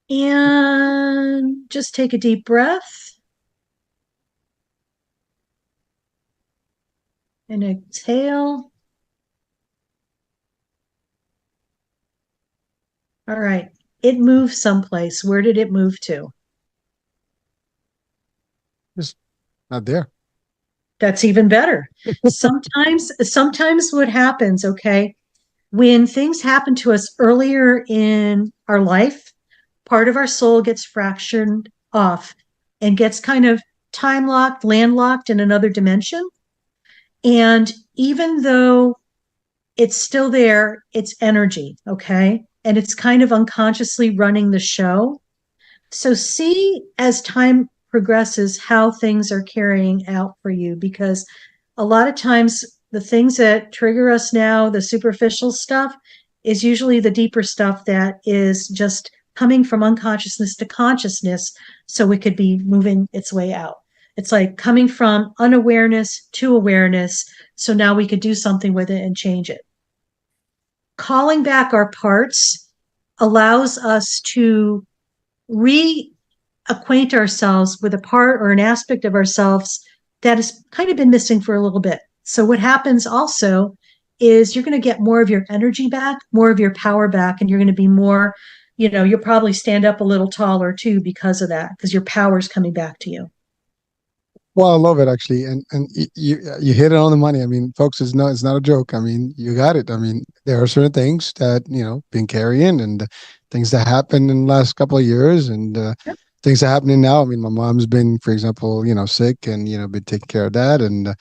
And just take a deep breath and exhale. All right. It moved someplace. Where did it move to? Just not there. That's even better. Sometimes what happens, okay, when things happen to us earlier in our life, part of our soul gets fractured off and gets kind of time locked, landlocked in another dimension. And even though it's still there, it's energy, okay? And it's kind of unconsciously running the show. So see as time progresses how things are carrying out for you because a lot of times the things that trigger us now, the superficial stuff, is usually the deeper stuff that is just coming from unconsciousness to consciousness so it could be moving its way out. It's like coming from unawareness to awareness. So now we could do something with it and change it. Calling back our parts allows us to reacquaint ourselves with a part or an aspect of ourselves that has kind of been missing for a little bit. So what happens also is you're going to get more of your energy back, more of your power back, and you're going to be more, you'll probably stand up a little taller too because of that, because your power is coming back to you. Well, I love it actually, and you hit it on the money. I mean, folks, it's not a joke. I mean, you got it. I mean, there are certain things that been carrying and things that happened in the last couple of years, and Yep. things that are happening now. I mean, my mom's been, for example, sick, and been taking care of that, and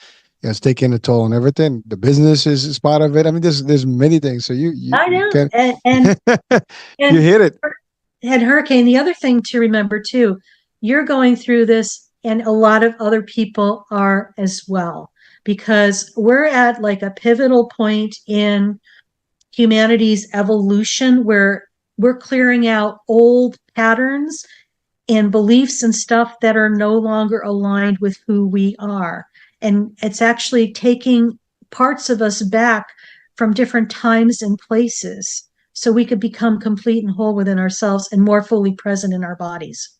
it's taking a toll on everything. The business is part of it. I mean, there's many things. So I you know. can And you and hit it. and hurricane, the other thing to remember too, you're going through this and a lot of other people are as well, because we're at like a pivotal point in humanity's evolution where we're clearing out old patterns and beliefs and stuff that are no longer aligned with who we are. And it's actually taking parts of us back from different times and places so we could become complete and whole within ourselves and more fully present in our bodies.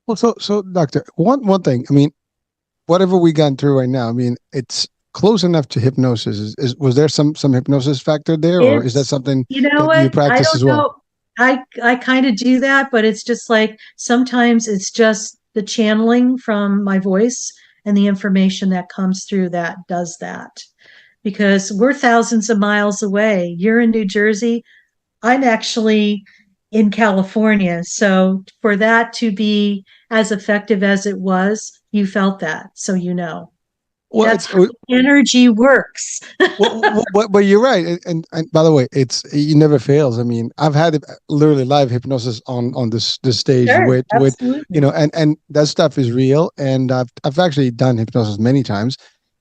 Well, so doctor, one thing, I mean, whatever we gone through right now, I mean, it's close enough to hypnosis. Was there some hypnosis factor there, or is that It's, something you know that you what? I practice don't as well? know. I kind of do that, but it's just like sometimes it's just the channeling from my voice and the information that comes through that does that. Because we're thousands of miles away. You're in New Jersey. I'm actually in California. So for that to be as effective as it was, you felt that. So you know. Well, That's how energy works. but you're right, and by the way, it never fails. I mean, I've had literally live hypnosis on this stage Sure, with absolutely. and that stuff is real, and I've actually done hypnosis many times,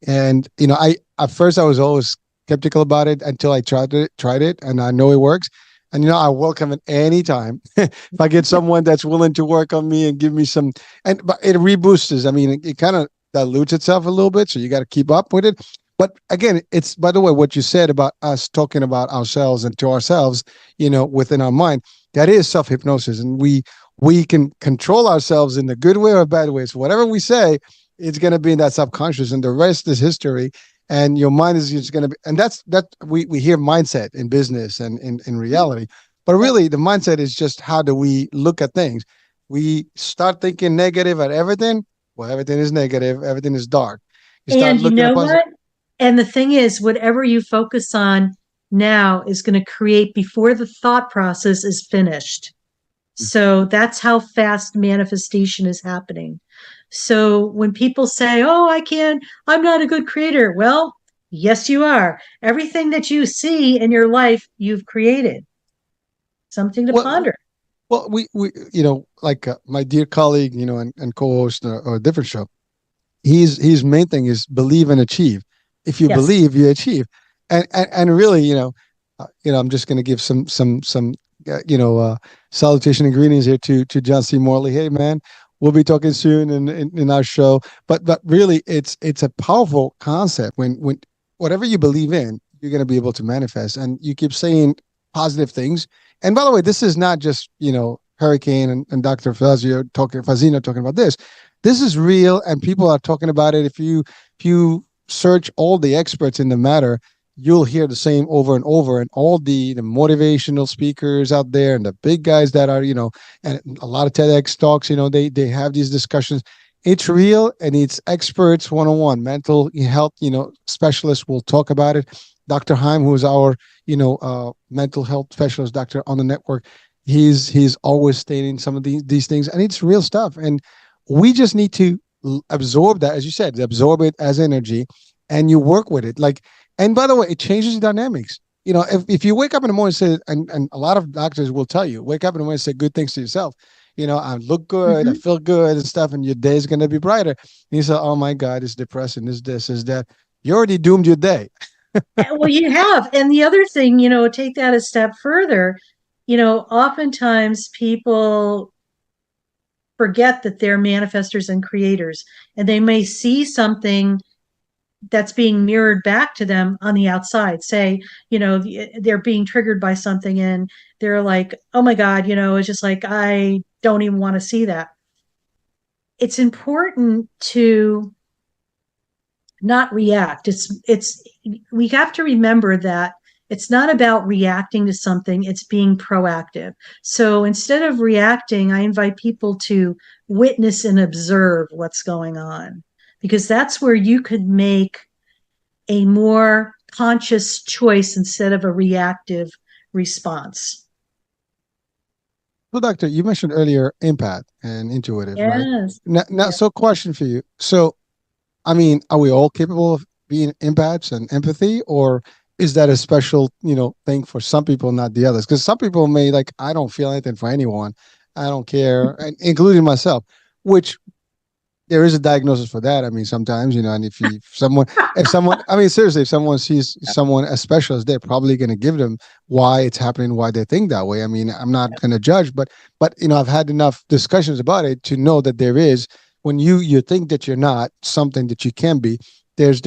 and I at first I was always skeptical about it until I tried it, and I know it works. And I welcome it anytime. If I get someone that's willing to work on me and give me some, but it reboosts. I mean, it kind of dilutes itself a little bit, so you got to keep up with it. But again, it's, by the way, what you said about us talking about ourselves and to ourselves, within our mind, that is self hypnosis, and we can control ourselves in a good way or a bad way. So whatever we say, it's going to be in that subconscious, and the rest is history. And your mind is just going to be, and that we hear mindset in business and in reality, but Yeah. really the mindset is just how do we look at things. We start thinking negative at everything. Well, everything is negative, everything is dark. You start And you looking at know positive. what? And the thing is, whatever you focus on now is going to create before the thought process is finished. So that's how fast manifestation is happening. So when people say, oh, I'm not a good creator. Well, yes, you are. Everything that you see in your life, you've created. Something to Well, ponder. well, we like my dear colleague, and co-host or a different show. His main thing is believe and achieve. If you Yes. believe, you achieve. And really, I'm just going to give some salutation and greetings here to John C. Morley. Hey, man, we'll be talking soon in our show. But really, it's a powerful concept. When whatever you believe in, you're going to be able to manifest. And you keep saying positive things. And by the way, this is not just Hurricane and Dr. Fazzino talking about this. This is real, and people are talking about it. If you search all the experts in the matter, you'll hear the same over and over. And all the motivational speakers out there, and the big guys that are and a lot of TEDx talks, they have these discussions. It's real, and it's experts 101. Mental health, specialists will talk about it. Dr. Heim, who is our mental health specialist doctor on the network, he's always stating some of these things, and it's real stuff. And we just need to absorb that, as you said, absorb it as energy, and you work with it. Like, and by the way, it changes the dynamics. If you wake up in the morning and say, and a lot of doctors will tell you, wake up in the morning and say good things to yourself. I look good, I Mm-hmm. feel good and stuff, and your day is going to be brighter. And you say, oh my God, it's depressing, it's this, is that. You already doomed your day. Well, you have. And the other thing, take that a step further, oftentimes people forget that they're manifestors and creators, and they may see something that's being mirrored back to them on the outside. Say, they're being triggered by something and they're like, oh my God, it's just like, I don't even want to see that. It's important to not react. We have to remember that it's not about reacting to something, it's being proactive. So instead of reacting, I invite people to witness and observe what's going on, because that's where you could make a more conscious choice instead of a reactive response. So, doctor, you mentioned earlier empath and intuitive, right? Yes. Now, Yeah. so question for you. So, I mean, are we all capable of being empaths and empathy, or is that a special, thing for some people, not the others? Because some people may like, I don't feel anything for anyone, I don't care, and including myself. Which there is a diagnosis for that. I mean, sometimes, and if someone, I mean, seriously, if someone sees someone as specialist, they're probably going to give them why it's happening, why they think that way. I mean, I'm not going to judge, but I've had enough discussions about it to know that there is, when you think that you're not something that you can be, there's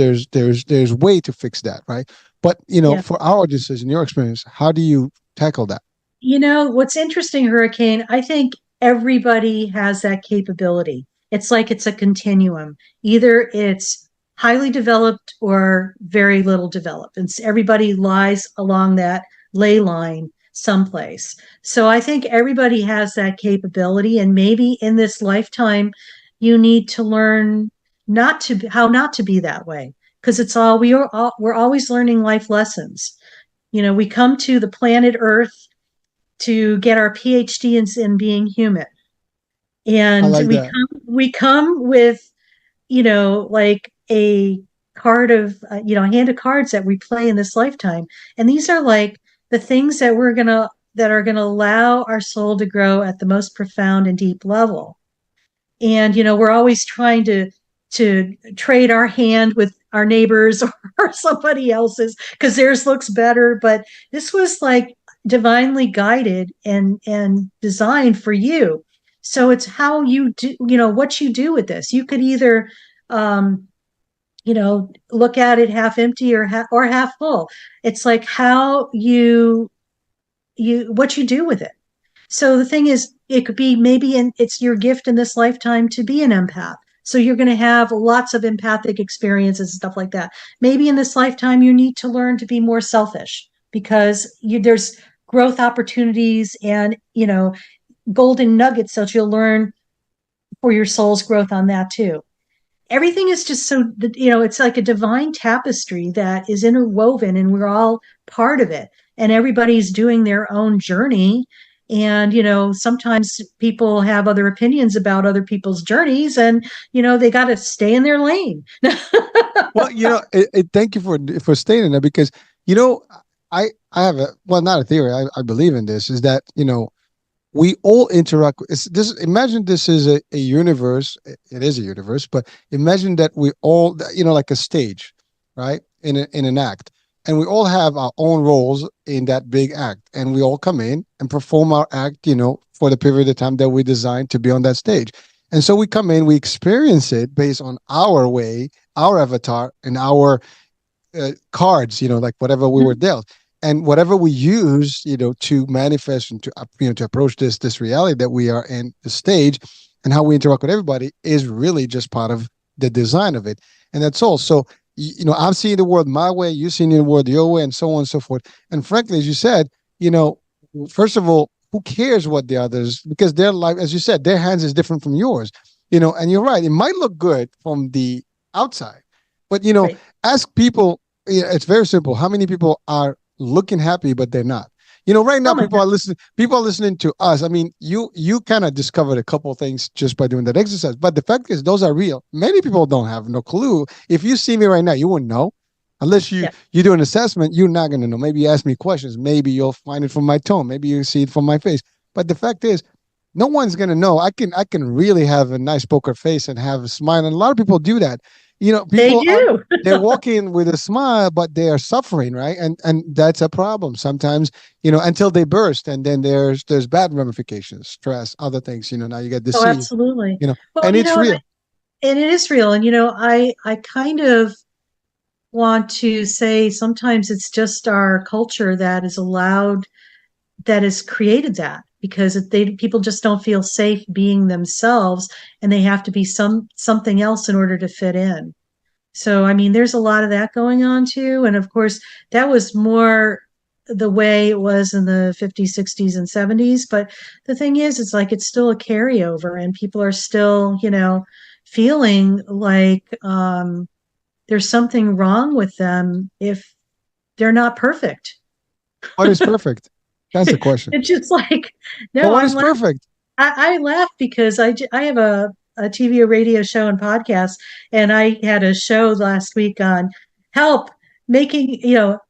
way to fix that, right? But, Yeah. for our decision, your experience, how do you tackle that? What's interesting, Hurricane, I think everybody has that capability. It's like it's a continuum. Either it's highly developed or very little developed. And everybody lies along that ley line someplace. So I think everybody has that capability. And maybe in this lifetime, you need to learn how not to be that way. Because we're always learning life lessons. We come to the planet Earth to get our PhD in being human. I And like that. we come with, like a card of, a hand of cards that we play in this lifetime. And these are like the things that are gonna allow our soul to grow at the most profound and deep level. And we're always trying to trade our hand with our neighbors or somebody else's because theirs looks better. But this was like divinely guided and designed for you. So it's how you do, what you do with this. You could either look at it half empty or half full. It's like how you what you do with it. So the thing is, it could be it's your gift in this lifetime to be an empath. So you're going to have lots of empathic experiences and stuff like that. Maybe in this lifetime, you need to learn to be more selfish because there's growth opportunities and, golden nuggets that you'll learn for your soul's growth on that too. Everything is just so, it's like a divine tapestry that is interwoven and we're all part of it. And everybody's doing their own journey. And, sometimes people have other opinions about other people's journeys and, they got to stay in their lane. Well, thank you for stating that because, you know, I have not a theory. I believe in this is that, we all interact. Imagine this is a universe. It is a universe, but imagine that we all, like a stage, right? In an act. And we all have our own roles in that big act. And we all come in and perform our act, for the period of time that we designed to be on that stage. And so we come in, we experience it based on our way, our avatar, and our cards, like whatever we were dealt. And whatever we use, to manifest and to approach this reality that we are in the stage and how we interact with everybody is really just part of the design of it. And that's all. So, I'm seeing the world my way, you're seeing the world your way, and so on and so forth. And frankly, as you said, first of all, who cares what the others, because their life, as you said, their hands is different from yours, and you're right. It might look good from the outside, but, Right. ask people, it's very simple. How many people are looking happy, but they're not? Right now, Oh my people are God. listening. People are listening to us. I mean, you kind of discovered a couple of things just by doing that exercise. But the fact is, those are real. Many people don't have no clue. If you see me right now, you wouldn't know, unless Yeah. you do an assessment. You're not going to know. Maybe you ask me questions. Maybe you'll find it from my tone. Maybe you see it from my face. But the fact is, no one's going to know. I can really have a nice poker face and have a smile, and a lot of people do that. They People are do. they're walking with a smile, but they are suffering, right? And that's a problem sometimes, until they burst, and then there's bad ramifications, stress, other things. Now you get Oh, disease, absolutely. Well, and it's real. and it is real. And I kind of want to say sometimes it's just our culture that has created that because people just don't feel safe being themselves and they have to be something else in order to fit in. So I mean, there's a lot of that going on too. And of course, that was more the way it was in the 50s, 60s, and 70s. But the thing is, it's like it's still a carryover, and people are still, feeling like there's something wrong with them if they're not perfect. What is perfect? That's the question. It's just like, But no, what is perfect? I laugh because I have a TV, a radio show, and podcast, and I had a show last week on help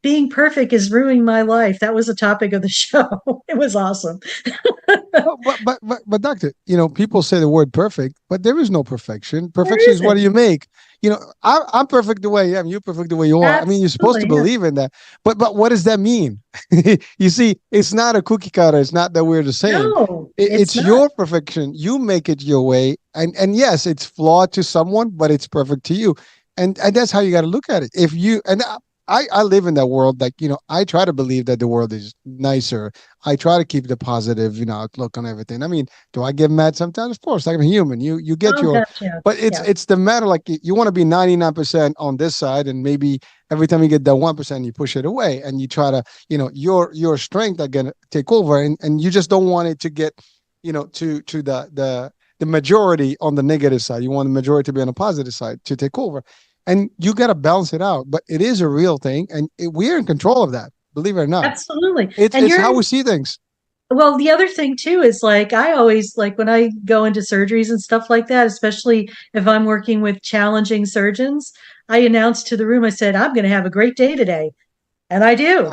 being perfect is ruining my life. That was the topic of the show. It was awesome. Well, but doctor, people say the word perfect, but there is no perfection. There Perfection is what isn't. you make. I'm perfect the way I am. You're perfect the way you are. I mean, you're supposed to Absolutely, yeah. believe in that. But what does that mean? You see, it's not a cookie cutter. It's not that we're the same. No, it's It's not. your perfection. You make it your way, and yes, it's flawed to someone, but it's perfect to you. And that's how you got to look at it. If you and I live in that world. Like, I try to believe that the world is nicer. I try to keep the positive, outlook on everything. I mean, do I get mad sometimes? Of course, like I'm human. You get Oh, your, gotcha. but it's Yeah. it's the matter. Like you want to be 99% on this side, and maybe every time you get that 1%, you push it away, and you try to, your strength are gonna take over, and you just don't want it to get, to the majority on the negative side. You want the majority to be on the positive side to take over, and you got to balance it out. But it is a real thing, and we're in control of that. Believe it or not, Absolutely. it's And it's you're how we see things. well, the other thing too is like I always like when I go into surgeries and stuff like that, especially if I'm working with challenging surgeons, I announce to the room, I said, I'm going to have a great day today. And I do.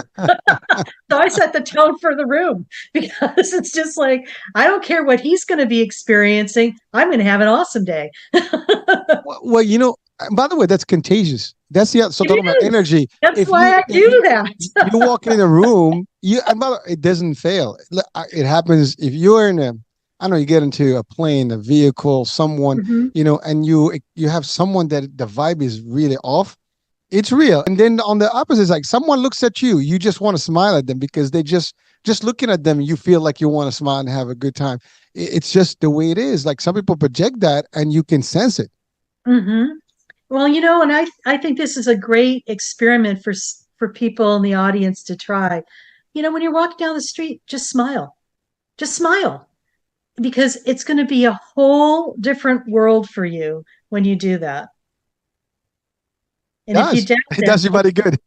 So I set the tone for the room because it's just like, I don't care what he's going to be experiencing. I'm going to have an awesome day. Well, by the way, that's contagious. That's the so talking about It is. energy. That's If why you I if do that. you walk in a room, and by the way, it doesn't fail. It happens if you're in a, I don't know, you get into a plane, a vehicle, someone, Mhm. and you have someone that the vibe is really off. It's real. And then on the opposite, it's like someone looks at you, you just want to smile at them because they just looking at them, you feel like you want to smile and have a good time. It's just the way it is. Like some people project that, and you can sense it. Mhm. Well, and I think this is a great experiment for people in the audience to try. When you're walking down the street, just smile. Just smile because it's going to be a whole different world for you when you do that. And if you Does doubt it does them, your body good?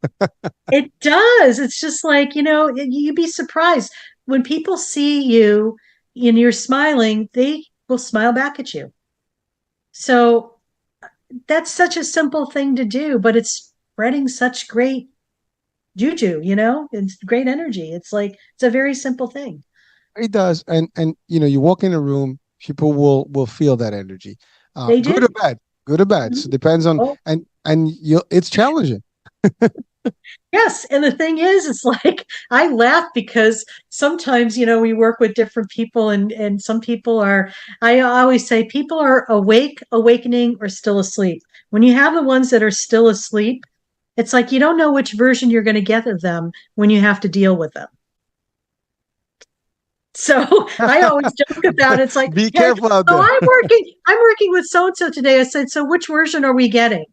it does. It's just like, you'd be surprised when people see you and you're smiling, they will smile back at you. So that's such a simple thing to do, but it's spreading such great juju, it's great energy. It's like, it's a very simple thing. It does, and you walk in a room, people will feel that energy, They good or do. bad, good or bad. So Mhm. it depends on, Oh, and it's challenging. yes. And the thing is, it's like I laugh because sometimes, we work with different people and some people are, I always say people are awake, awakening, or still asleep. When you have the ones that are still asleep, it's like you don't know which version you're going to get of them when you have to deal with them. So I always joke about it. It's like, Be hey, careful out oh, there. I'm working with so and so today. I said, so which version are we getting?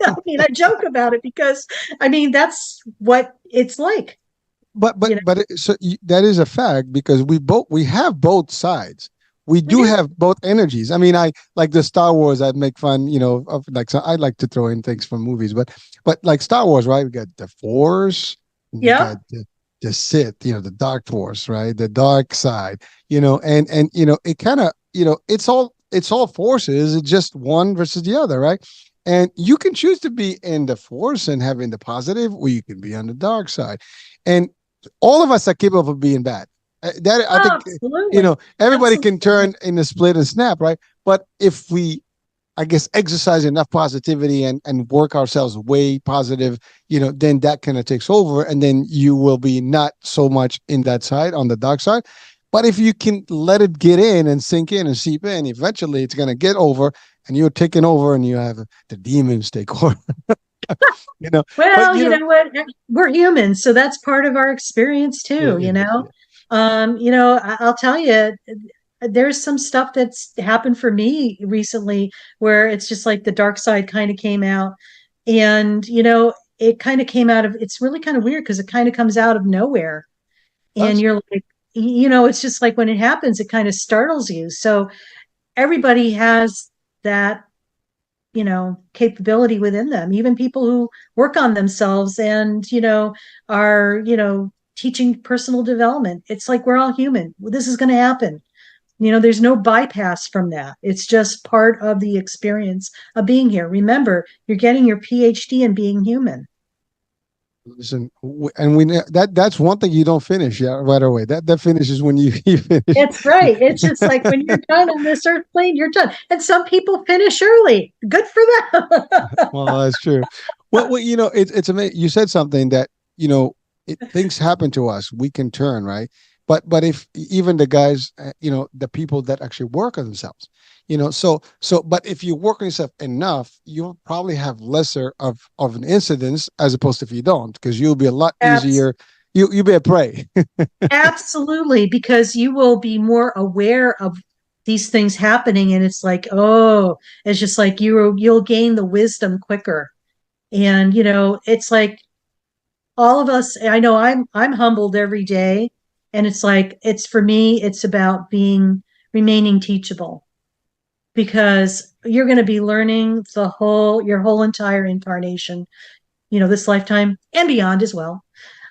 I mean, I joke about it because that's what it's like, but but you know. but so that is a fact because we have both sides. We We do do. have both energies. I mean, I like the Star Wars. I make fun, of like, so I like to throw in things from movies, but like Star Wars, right? We got the Force, you got Yep. the Sith, the Dark Force, right? The dark side, and it kind of, it's all forces. It's just one versus the other, right? And you can choose to be in the force and having the positive, or you can be on the dark side. And all of us are capable of being bad. That I Oh, think, absolutely. everybody can Absolutely. turn in a split and snap, right? But if we, I guess, exercise enough positivity and work ourselves way positive, then that kind of takes over, and then you will be not so much in that side on the dark side. But if you can let it get in and sink in and seep in, eventually it's going to get over, and you're taking over, and you have the demons take over. you know, but Well, you know what? We're humans, so that's part of our experience yeah, too, it is. Yeah. I'll tell you, there's some stuff that's happened for me recently where it's just like the dark side kind of came out. And, it kind of came out of, it's really kind of weird because it kind of comes out of nowhere. And Us. you're like, it's just like when it happens, it kind of startles you. So everybody has that capability within them, even people who work on themselves and are teaching personal development. It's like we're all human. This is going to happen. There's no bypass from that. It's just part of the experience of being here. Remember, you're getting your PhD in being human. Listen, and that's one thing you don't finish, yeah, right away. That finishes when you finish. It's right. It's just like when you're done on this earth plane, you're done. And some people finish early. Good for them. Well, that's true. Well, it's amazing. You said something that things happen to us. We can turn, right? but if even the guys, the people that actually work on themselves, but if you work on yourself enough, you'll probably have lesser of an incidence as opposed to if you don't, because you'll be a lot Abs- easier. You'll be a prey. Absolutely, because you will be more aware of these things happening, and it's like, oh, it's just like you'll gain the wisdom quicker. And it's like all of us, I know I'm humbled every day, and it's like it's for me, it's about being remaining teachable, because you're going to be learning your whole entire incarnation, this lifetime and beyond as well.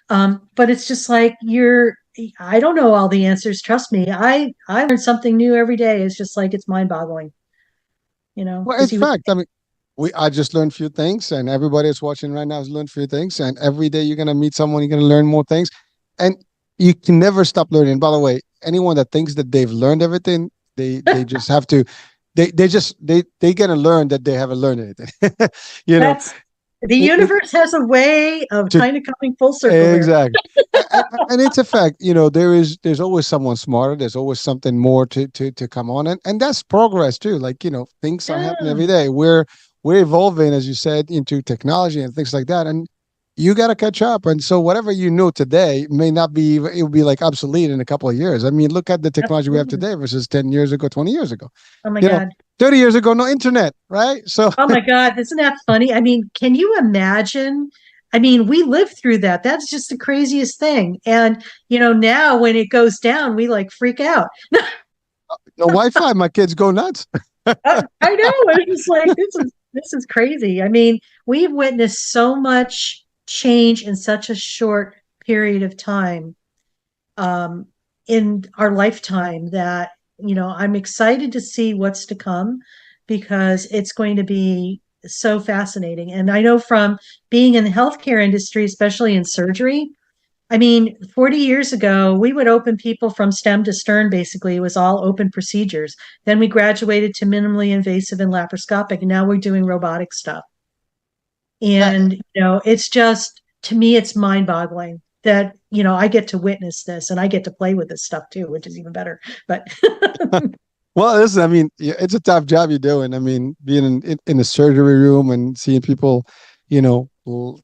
But it's just like I don't know all the answers. Trust me. I learn something new every day. It's just like it's mind boggling, Well, in because you would, fact, I mean, I just learned a few things, and everybody that's watching right now has learned a few things. And every day you're gonna meet someone, you're gonna learn more things, and you can never stop learning. By the way, anyone that thinks that they've learned everything, they just have to, they gonna learn that they haven't learned anything. you know, that's the it, it, universe has a way of to kind of coming full circle there. exactly. And it's a fact, there's always someone smarter. There's always something more to come on, and that's progress too. Like, things are happening Yeah. every day. We're evolving, as you said, into technology and things like that, and you got to catch up. And so whatever you know today may not be, it will be like obsolete in a couple of years. I mean, look at the technology we have Absolutely. today versus 10 years ago, 20 years ago. Oh my You know, God. 30 years ago, no internet, right? So Oh my God. Isn't that funny? I mean, can you imagine? I mean, we lived through that. That's just the craziest thing. And, now when it goes down, we like freak out. no Wi-Fi, my kids go nuts. I know. It's just like this is crazy. I mean, we've witnessed so much change in such a short period of time, um, in our lifetime, that I'm excited to see what's to come, because it's going to be so fascinating. And I know from being in the healthcare industry, especially in surgery, I mean, 40 years ago, we would open people from stem to stern. Basically, it was all open procedures. Then we graduated to minimally invasive and laparoscopic, and now we're doing robotic stuff. Uh, And, it's just, to me, it's mind boggling that, I get to witness this and I get to play with this stuff too, which is even better. But Well, listen, I mean, yeah, it's a tough job you're doing. I mean, being in a surgery room and seeing people,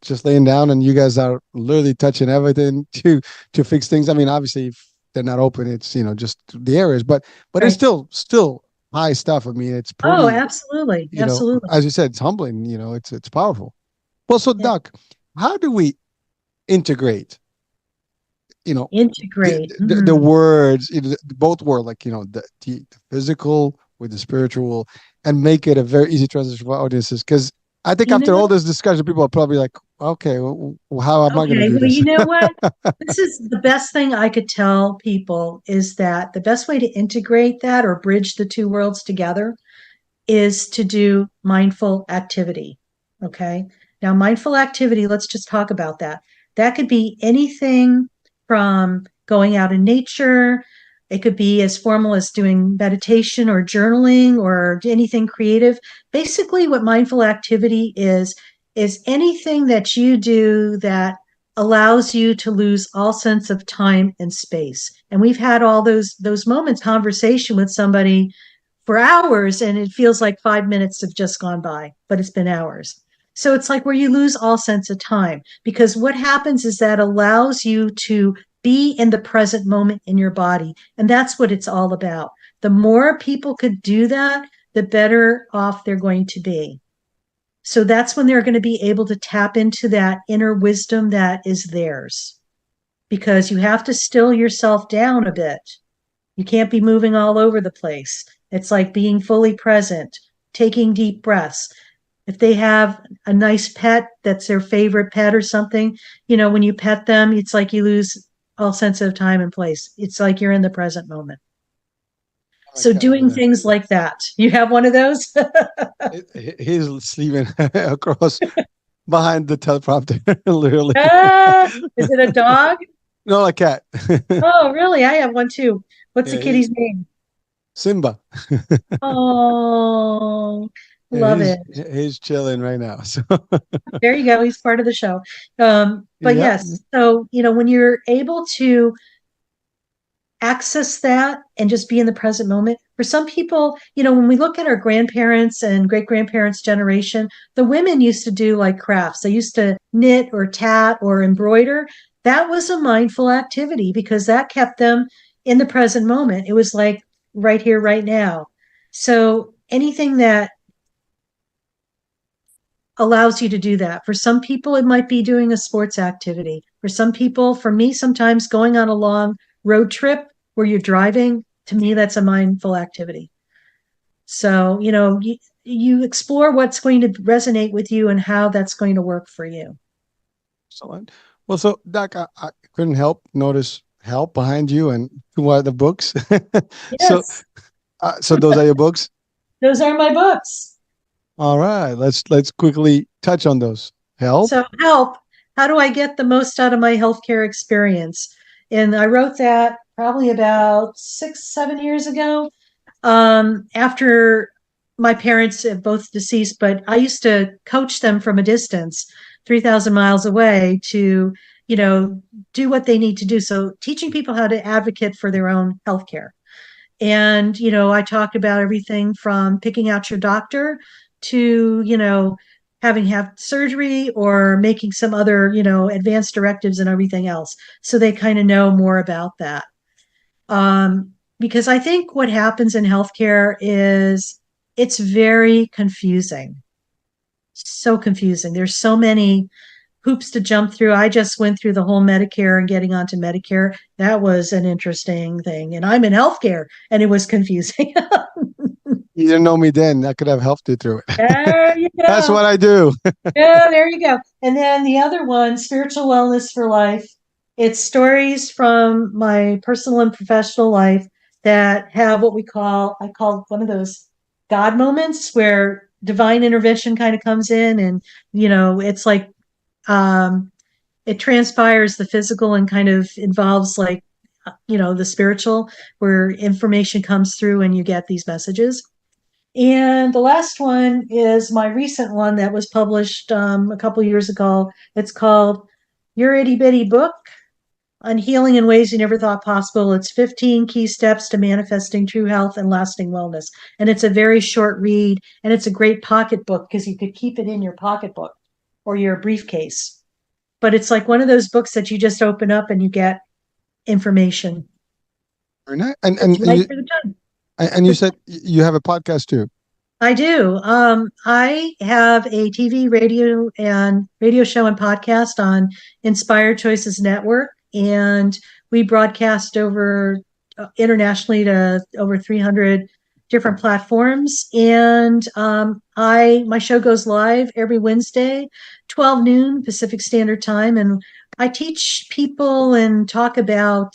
just laying down, and you guys are literally touching everything to fix things. I mean, obviously, if they're not open, it's just the areas, but it's right. still high stuff. I mean, it's Oh, pretty, absolutely. Absolutely. as you said, it's humbling. It's powerful. Well, so Yeah. Doc, how do we integrate you know the Integrate. the words, both words, like the physical with the spiritual, and make it a very easy transition for audiences, because I think You after all know, this discussion people are probably like, okay, well, how am I going to okay. do Well, this? you know what? This is the best thing I could tell people, is that the best way to integrate that or bridge the two worlds together is to do mindful activity. Okay. Now, mindful activity, let's just talk about that. That could be anything from going out in nature. It could be as formal as doing meditation or journaling or anything creative. Basically, what mindful activity is anything that you do that allows you to lose all sense of time and space. And we've had all those moments, conversation with somebody for hours, and it feels like 5 minutes have just gone by, but it's been hours. So it's like where you lose all sense of time, because what happens is that allows you to be in the present moment in your body. And that's what it's all about. The more people could do that, the better off they're going to be. So that's when they're going to be able to tap into that inner wisdom that is theirs, because you have to still yourself down a bit. You can't be moving all over the place. It's like being fully present, taking deep breaths. If they have a nice pet that's their favorite pet or something, when you pet them, it's like you lose all sense of time and place. It's like you're in the present moment. My So cat over doing there, things like that. You have one of those? he's sleeping across behind the teleprompter, literally. Is it a dog? No, a cat. Oh, really? I have one too. What's the Yeah, kitty's name? Simba. Oh, Yeah, love it. he's chilling right now. So There you go. He's part of the show. But yeah. yes, so when you're able to access that and just be in the present moment. For some people, when we look at our grandparents and great grandparents' generation, the women used to do like crafts. They used to knit or tat or embroider. That was a mindful activity because that kept them in the present moment. It was like right here, right now. So anything that allows you to do that. For some people, it might be doing a sports activity. For some people, for me, sometimes going on a long road trip where you're driving, to me, that's a mindful activity. So, you explore what's going to resonate with you and how that's going to work for you. Excellent. Well, so Doc, I couldn't help notice help behind you and two other books. So, Yes, so those are your books. those are my books. All right, let's quickly touch on those. Help. So, help. How do I get the most out of my healthcare experience? And I wrote that probably about 6, 7 years ago. After my parents have both deceased, but I used to coach them from a distance, 3,000 miles away to, do what they need to do. So teaching people how to advocate for their own healthcare. And, I talked about everything from picking out your doctor to, having have surgery or making some other, advanced directives and everything else. So they kind of know more about that. Because I think what happens in healthcare is it's very confusing. So confusing. There's so many hoops to jump through. I just went through the whole Medicare and getting onto Medicare. That was an interesting thing. And I'm in healthcare and it was confusing. You didn't know me then. I could have helped you through it. There you That's go. what I do. Yeah, there you go. And then the other one, Spiritual Wellness for Life. It's stories from my personal and professional life that have what I call one of those God moments where divine intervention kind of comes in and, it's like um, it transpires the physical and kind of involves like, the spiritual where information comes through and you get these messages. And the last one is my recent one that was published a couple years ago. It's called Your Itty Bitty Book on Healing in Ways You Never Thought Possible. It's 15 Key Steps to Manifesting True Health and Lasting Wellness. And it's a very short read, and it's a great pocketbook because you could keep it in your pocketbook or your briefcase. But it's like one of those books that you just open up and you get information. Very nice. It's right for the time. And you said you have a podcast too. I do. I have a TV, radio show and podcast on Inspired Choices Network, and we broadcast over internationally to over 300 different platforms. And my show goes live every Wednesday, 12 noon Pacific Standard Time, and I teach people and talk about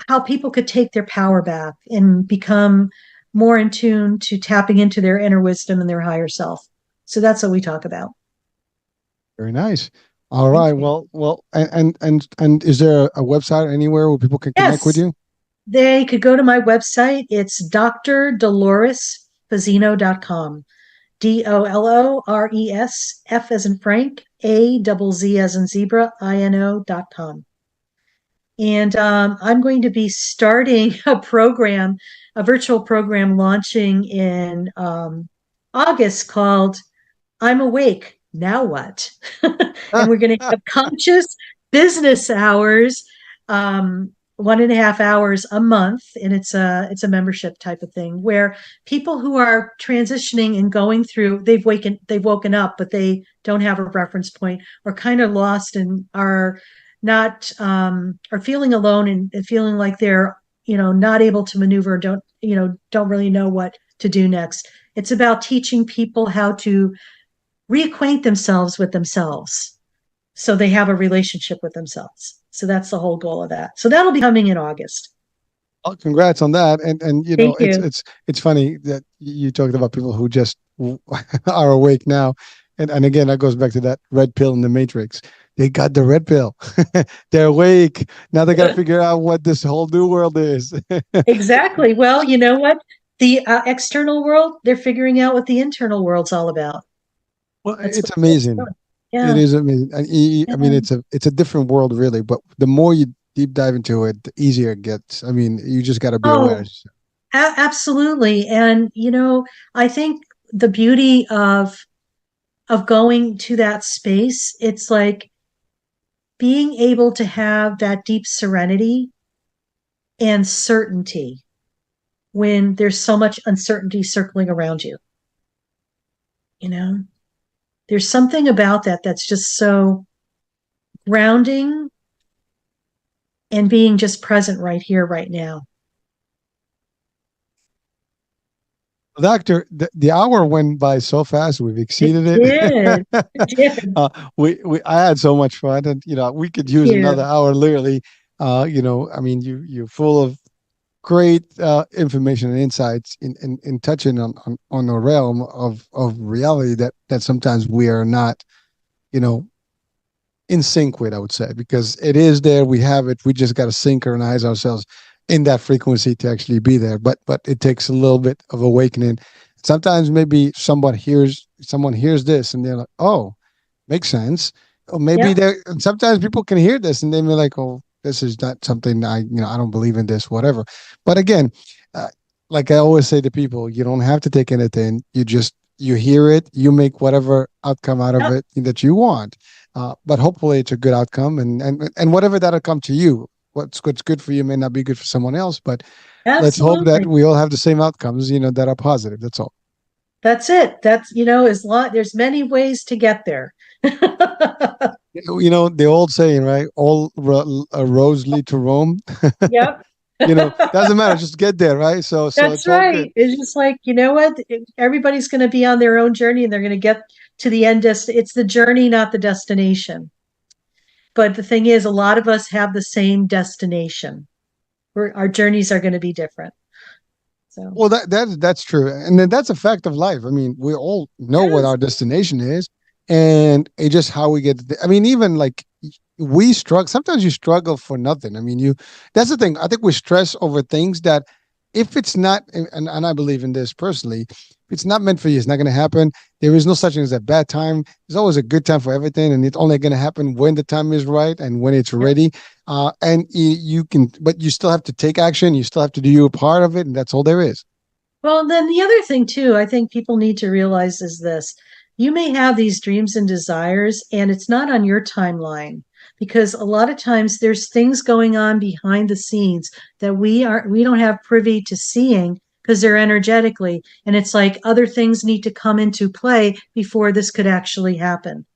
how people could take their power back and become more in tune to tapping into their inner wisdom and their higher self. So that's what we talk about. Very nice. All Thank right. you. Well, and is there a website anywhere where people can connect with Yes, you? they could go to my website. It's drdoloresfazzino.com. DOLORES, F as in Frank, AZZ as in zebra, INO.com. And I'm going to be starting a virtual program launching in August called I'm Awake, Now What? And we're going to have conscious business hours, 1.5 hours a month. And it's a membership type of thing where people who are transitioning and going through, they've woken up, but they don't have a reference point or kind of lost and are not are feeling alone and feeling like they're not able to maneuver, don't really know what to do next. It's about teaching people how to reacquaint themselves with themselves so they have a relationship with themselves. So that's the whole goal of that. So that'll be coming in August. Oh, congrats on that. And Thank you. it's funny that you talked about people who just are awake now. And again, that goes back to that red pill in the Matrix. They got the red pill. They're awake. Now they got to figure out what this whole new world is. Exactly. Well, you know what? The external world, they're figuring out what the internal world's all about. Well, That's it's what it's amazing. doing. It Yeah. is amazing. I mean, Yeah. it's a different world, really. But the more you deep dive into it, the easier it gets. I mean, you just got to be aware. Oh, absolutely. And I think the beauty of going to that space, it's like being able to have that deep serenity and certainty when there's so much uncertainty circling around you. You know, there's something about that that's just so grounding and being just present right here, right now. Doctor, the hour went by so fast. We've It exceeded it. did. It did. I had so much fun, and we could Thank use another you. hour, literally. I mean, you're full of great information and insights in touching on a realm of reality that sometimes we are not, you know, in sync with, I would say, because it is there. We have it. We just got to synchronize ourselves in that frequency to actually be there. But it takes a little bit of awakening. Sometimes maybe someone hears this and they're like, oh, makes sense. Or maybe Yep. there. And sometimes people can hear this and they be like, oh, this is not something I don't believe in this, whatever. But again, uh, like I always say to people, you don't have to take anything. You hear it, you make whatever outcome out of Yep. it that you want. But hopefully it's a good outcome, and whatever that'll come to you. What's good for you may not be good for someone else, but let's hope that Absolutely. we all have the same outcomes, that are positive. That's all. That's it. That's, as long there's many ways to get there. The old saying, right? All roads lead to Rome. Yep. Doesn't matter, just get there, right? So That's it's all good. right. It's just like, you know what? Everybody's going to be on their own journey and they're going to get to the end. It's the journey, not the destination. But the thing is, a lot of us have the same destination. Our journeys are going to be different. So, Well, that's true, and then that's a fact of life. I mean, we all know what yes. our destination is, and it's just how we get. I mean, even like we struggle. Sometimes you struggle for nothing. I mean, you. That's the thing. I think we stress over things that, if it's not, and I believe in this personally, if it's not meant for you, it's not going to happen. There is no such thing as a bad time. There's always a good time for everything, and it's only going to happen when the time is right and when it's Yep. ready. And you can, but you still have to take action. You still have to do your part of it, and that's all there is. Well, then the other thing too, I think people need to realize is this. You may have these dreams and desires, and it's not on your timeline because a lot of times there's things going on behind the scenes that we don't have privy to seeing because they're energetically. And it's like other things need to come into play before this could actually happen.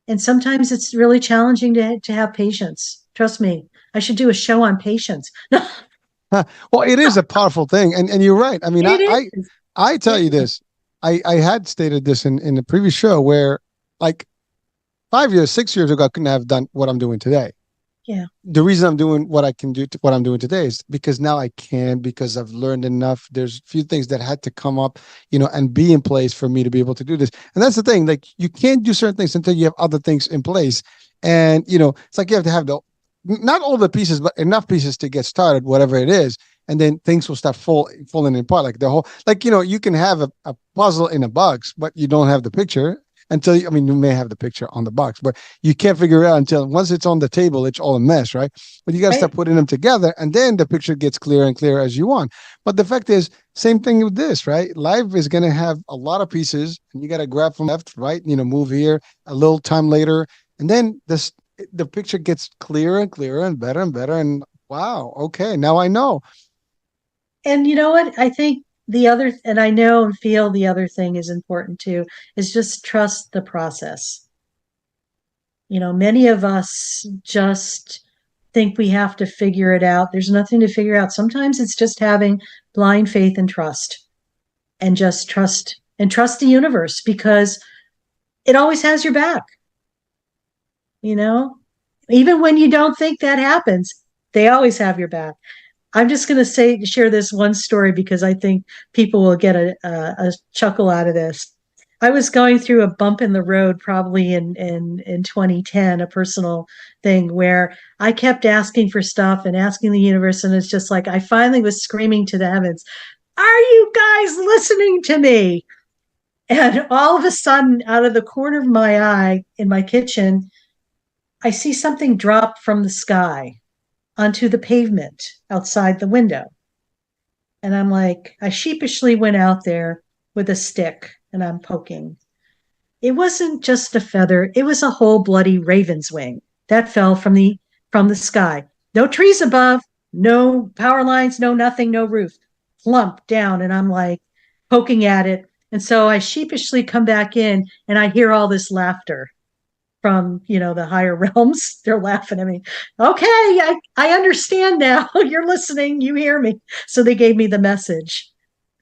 And sometimes it's really challenging to have patience. Trust me, I should do a show on patience. Huh. Well, it is a powerful thing, and you're right. I mean, It is. I tell It you is. this. I had stated this in the previous show where, like, 5 years, 6 years ago, I couldn't have done what I'm doing today. Yeah. The reason I'm doing what I can do, what I'm doing today, is because now I can, because I've learned enough. There's a few things that had to come up, and be in place for me to be able to do this. And that's the thing. Like, you can't do certain things until you have other things in place. And it's like you have to have the not all the pieces, but enough pieces to get started, whatever it is. And then things will start falling apart. Like the whole, like, you can have a puzzle in a box, but you don't have the picture until I mean, you may have the picture on the box, but you can't figure it out until once it's on the table, it's all a mess, right? But you got to Right. start putting them together, and then the picture gets clearer and clearer as you want. But the fact is, same thing with this, right? Life is going to have a lot of pieces, and you got to grab from left, right, move here a little time later, and then the picture gets clearer and clearer and better. And wow, okay, now I know. And you know what? I think the other, and I know and feel the other thing is important too, is just trust the process. Many of us just think we have to figure it out. There's nothing to figure out. Sometimes it's just having blind faith and trust and just trust the universe because it always has your back, you know? Even when you don't think that happens, they always have your back. I'm just going to share this one story because I think people will get a chuckle out of this. I was going through a bump in the road probably in 2010, a personal thing where I kept asking for stuff and asking the universe. And it's just like I finally was screaming to the heavens, are you guys listening to me? And all of a sudden, out of the corner of my eye in my kitchen, I see something drop from the sky onto the pavement outside the window. And I'm like, I sheepishly went out there with a stick and I'm poking. It wasn't just a feather, it was a whole bloody raven's wing that fell from the sky. No trees above, no power lines, no nothing, no roof. Plump down, and I'm like poking at it. And so I sheepishly come back in and I hear all this laughter from, the higher realms. They're laughing at me. Okay, I understand now. You're listening, you hear me. So they gave me the message.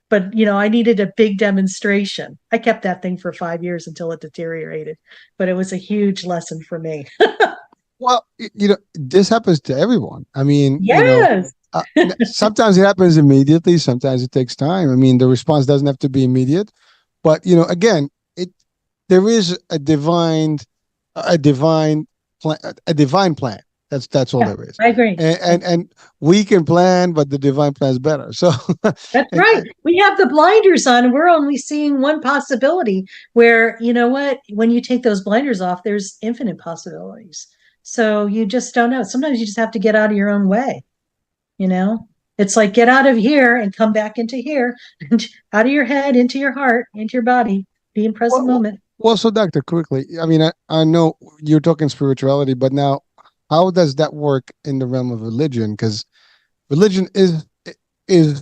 But I needed a big demonstration. I kept that thing for 5 years until it deteriorated, but it was a huge lesson for me. Well, this happens to everyone. I mean, Yes. sometimes it happens immediately. Sometimes it takes time. I mean, the response doesn't have to be immediate, but again, there is a divine plan, a divine plan. That's all Yeah, there is. I agree. And we can plan, but the divine plan is better. So, That's and, right. We have the blinders on and we're only seeing one possibility where, you know what, when you take those blinders off, there's infinite possibilities. So you just don't know. Sometimes you just have to get out of your own way, you know? It's like get out of here and come back into here, and out of your head, into your heart, into your body, be in present well, moment. so doctor, quickly. I mean, I know you're talking spirituality, but now, how does that work in the realm of religion? Because religion is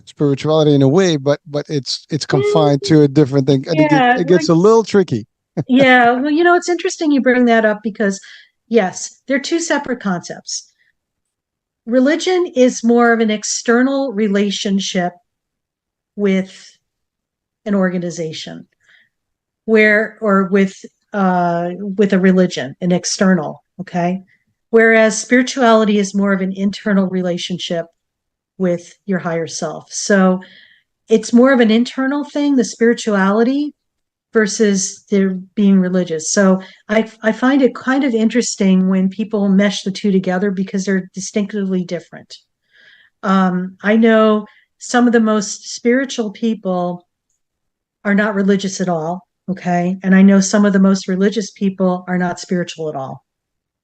spirituality in a way, but it's confined to a different thing, and Yeah, it gets a little tricky. yeah. Well, it's interesting you bring that up because, yes, they're two separate concepts. Religion is more of an external relationship with an organization, or with a religion, an external. Okay, whereas spirituality is more of an internal relationship with your higher self. So it's more of an internal thing, the spirituality, versus their being religious. So I find it kind of interesting when people mesh the two together because they're distinctively different. I know some of the most spiritual people are not religious at all. Okay. And I know some of the most religious people are not spiritual at all.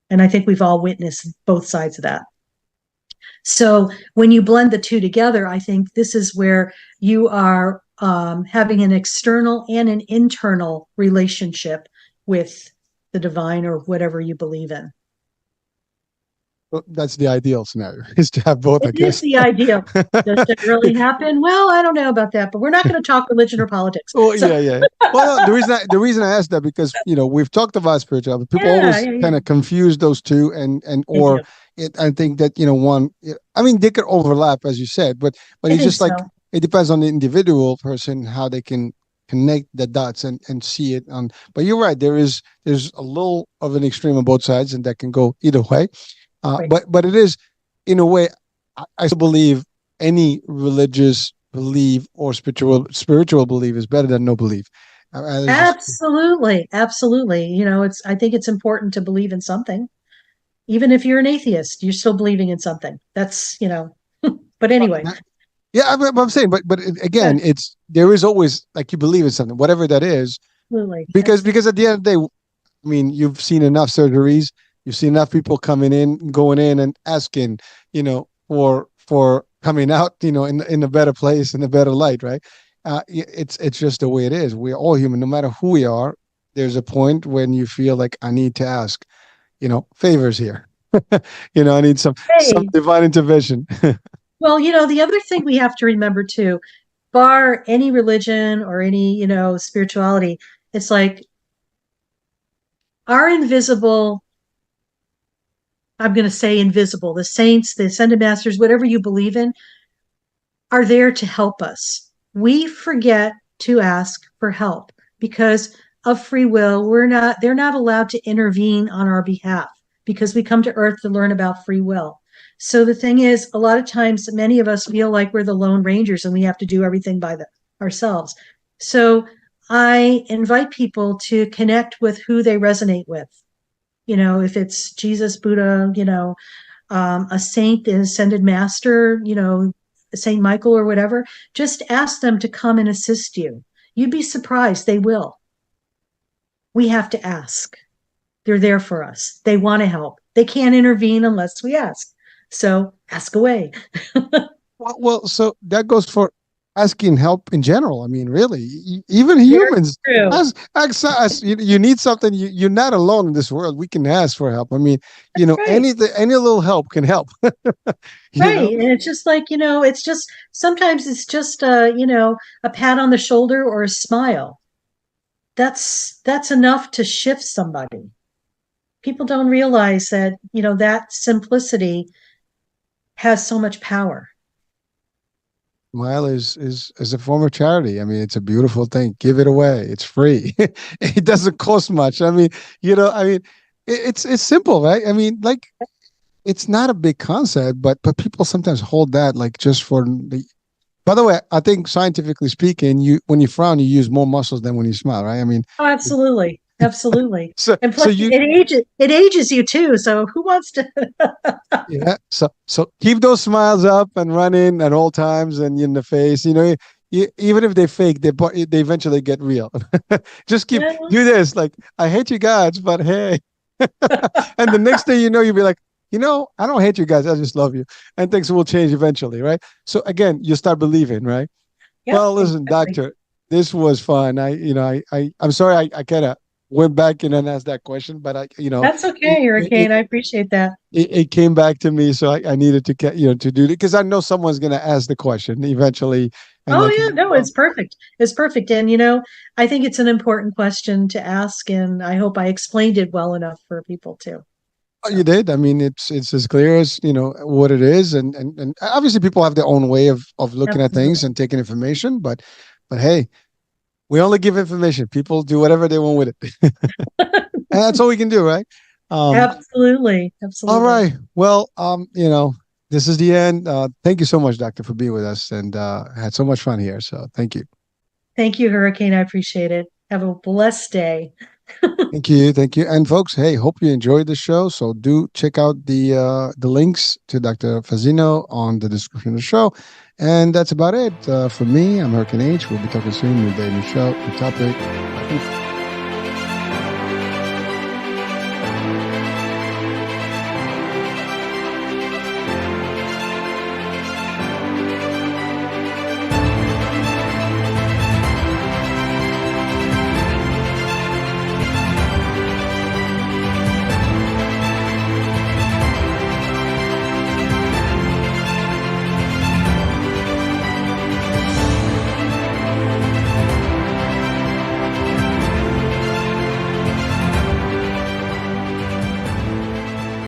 And I think we've all witnessed both sides of that. So when you blend the two together, I think this is where you are having an external and an internal relationship with the divine or whatever you believe in. Well, that's the ideal scenario, is to have both, I It is guess. the ideal. Does it really happen? Well, I don't know about that, but we're not going to talk religion or politics. Oh, So, yeah, yeah. Well, no, the reason I asked that, because we've talked about spirituality. People yeah, always yeah, kind yeah. of confuse those two, and They or do. I think that one. I mean, they could overlap, as you said, but I it's think just like so. it depends on the individual person how they can connect the dots and see it on. But you're right. There's a little of an extreme on both sides, and that can go either way. Right. But it is, in a way, I still believe any religious belief or spiritual belief is better than no belief. It's just Absolutely. Absolutely. I think it's important to believe in something. Even if you're an atheist, you're still believing in something. But anyway, yeah. I'm saying, but yeah, again, there is always, like, you believe in something, whatever that is, absolutely. because at the end of the day, I mean, you've seen enough surgeries, you've seen enough people coming in, going in, and asking, for coming out, in a better place, in a better light, right? It's just the way it is. We're all human, no matter who we are. There's a point when you feel like, I need to ask, favors here. I need some Hey, divine intervention. well, the other thing we have to remember too, bar any religion or any, spirituality, it's like our invisible, I'm going to say invisible, the saints, the ascended masters, whatever you believe in, are there to help us. We forget to ask for help because of free will. They're not allowed to intervene on our behalf because we come to earth to learn about free will. So the thing is, a lot of times, many of us feel like we're the lone rangers and we have to do everything by ourselves. So I invite people to connect with who they resonate with. If it's Jesus, Buddha, a saint, an ascended master, Saint Michael or whatever, just ask them to come and assist you. You'd be surprised. They will. We have to ask. They're there for us. They want to help. They can't intervene unless we ask. So ask away. Well, so that goes for asking help in general. I mean, really, even humans ask, you need something. You're not alone in this world. We can ask for help. I mean, Right. anything, any little help can help. Right. And it's just like, it's just sometimes it's just a pat on the shoulder or a smile. That's enough to shift somebody. People don't realize that, that simplicity has so much power. Smile is a form of charity. I mean, it's a beautiful thing. Give it away. It's free. It doesn't cost much. I mean, it's simple, right? I mean, like it's not a big concept, but people sometimes hold that like just for the. By the way, I think scientifically speaking, when you frown, you use more muscles than when you smile, right? I mean, Oh, absolutely. Absolutely. so And so plus you it ages you too. So who wants to yeah, so keep those smiles up and running at all times and in the face. Even if they fake, they eventually get real. Just do this. Like I hate you guys, but hey, and the next thing you know, you'll be like, I don't hate you guys. I just love you, and things will change eventually, right? So again, you start believing, right? Yep, Well, listen, exactly. doctor, this was fun. I'm sorry I kind of went back and asked that question, but That's it, okay, Hurricane. it, I appreciate that. it came back to me, so I needed to get to do it because I know someone's going to ask the question eventually, and Oh like yeah, no, it's perfect. It's perfect. And I think it's an important question to ask, and I hope I explained it well enough for people too. you So did. I mean, it's as clear as what it is, and obviously people have their own way of looking at things absolutely. and taking information, but hey, we only give information. People do whatever they want with it, and that's all we can do, right? Um, Absolutely. All Absolutely. right. Well, this is the end. Thank you so much, Doctor, for being with us, and had so much fun here. So thank you. Thank you, Hurricane. I appreciate it. Have a blessed day. Thank you, and folks. Hey, hope you enjoyed the show. So do check out the links to Dr. Fazzino on the description of the show, and that's about it for me. I'm Hurricane H. We'll be talking soon. New day, new show, new topic.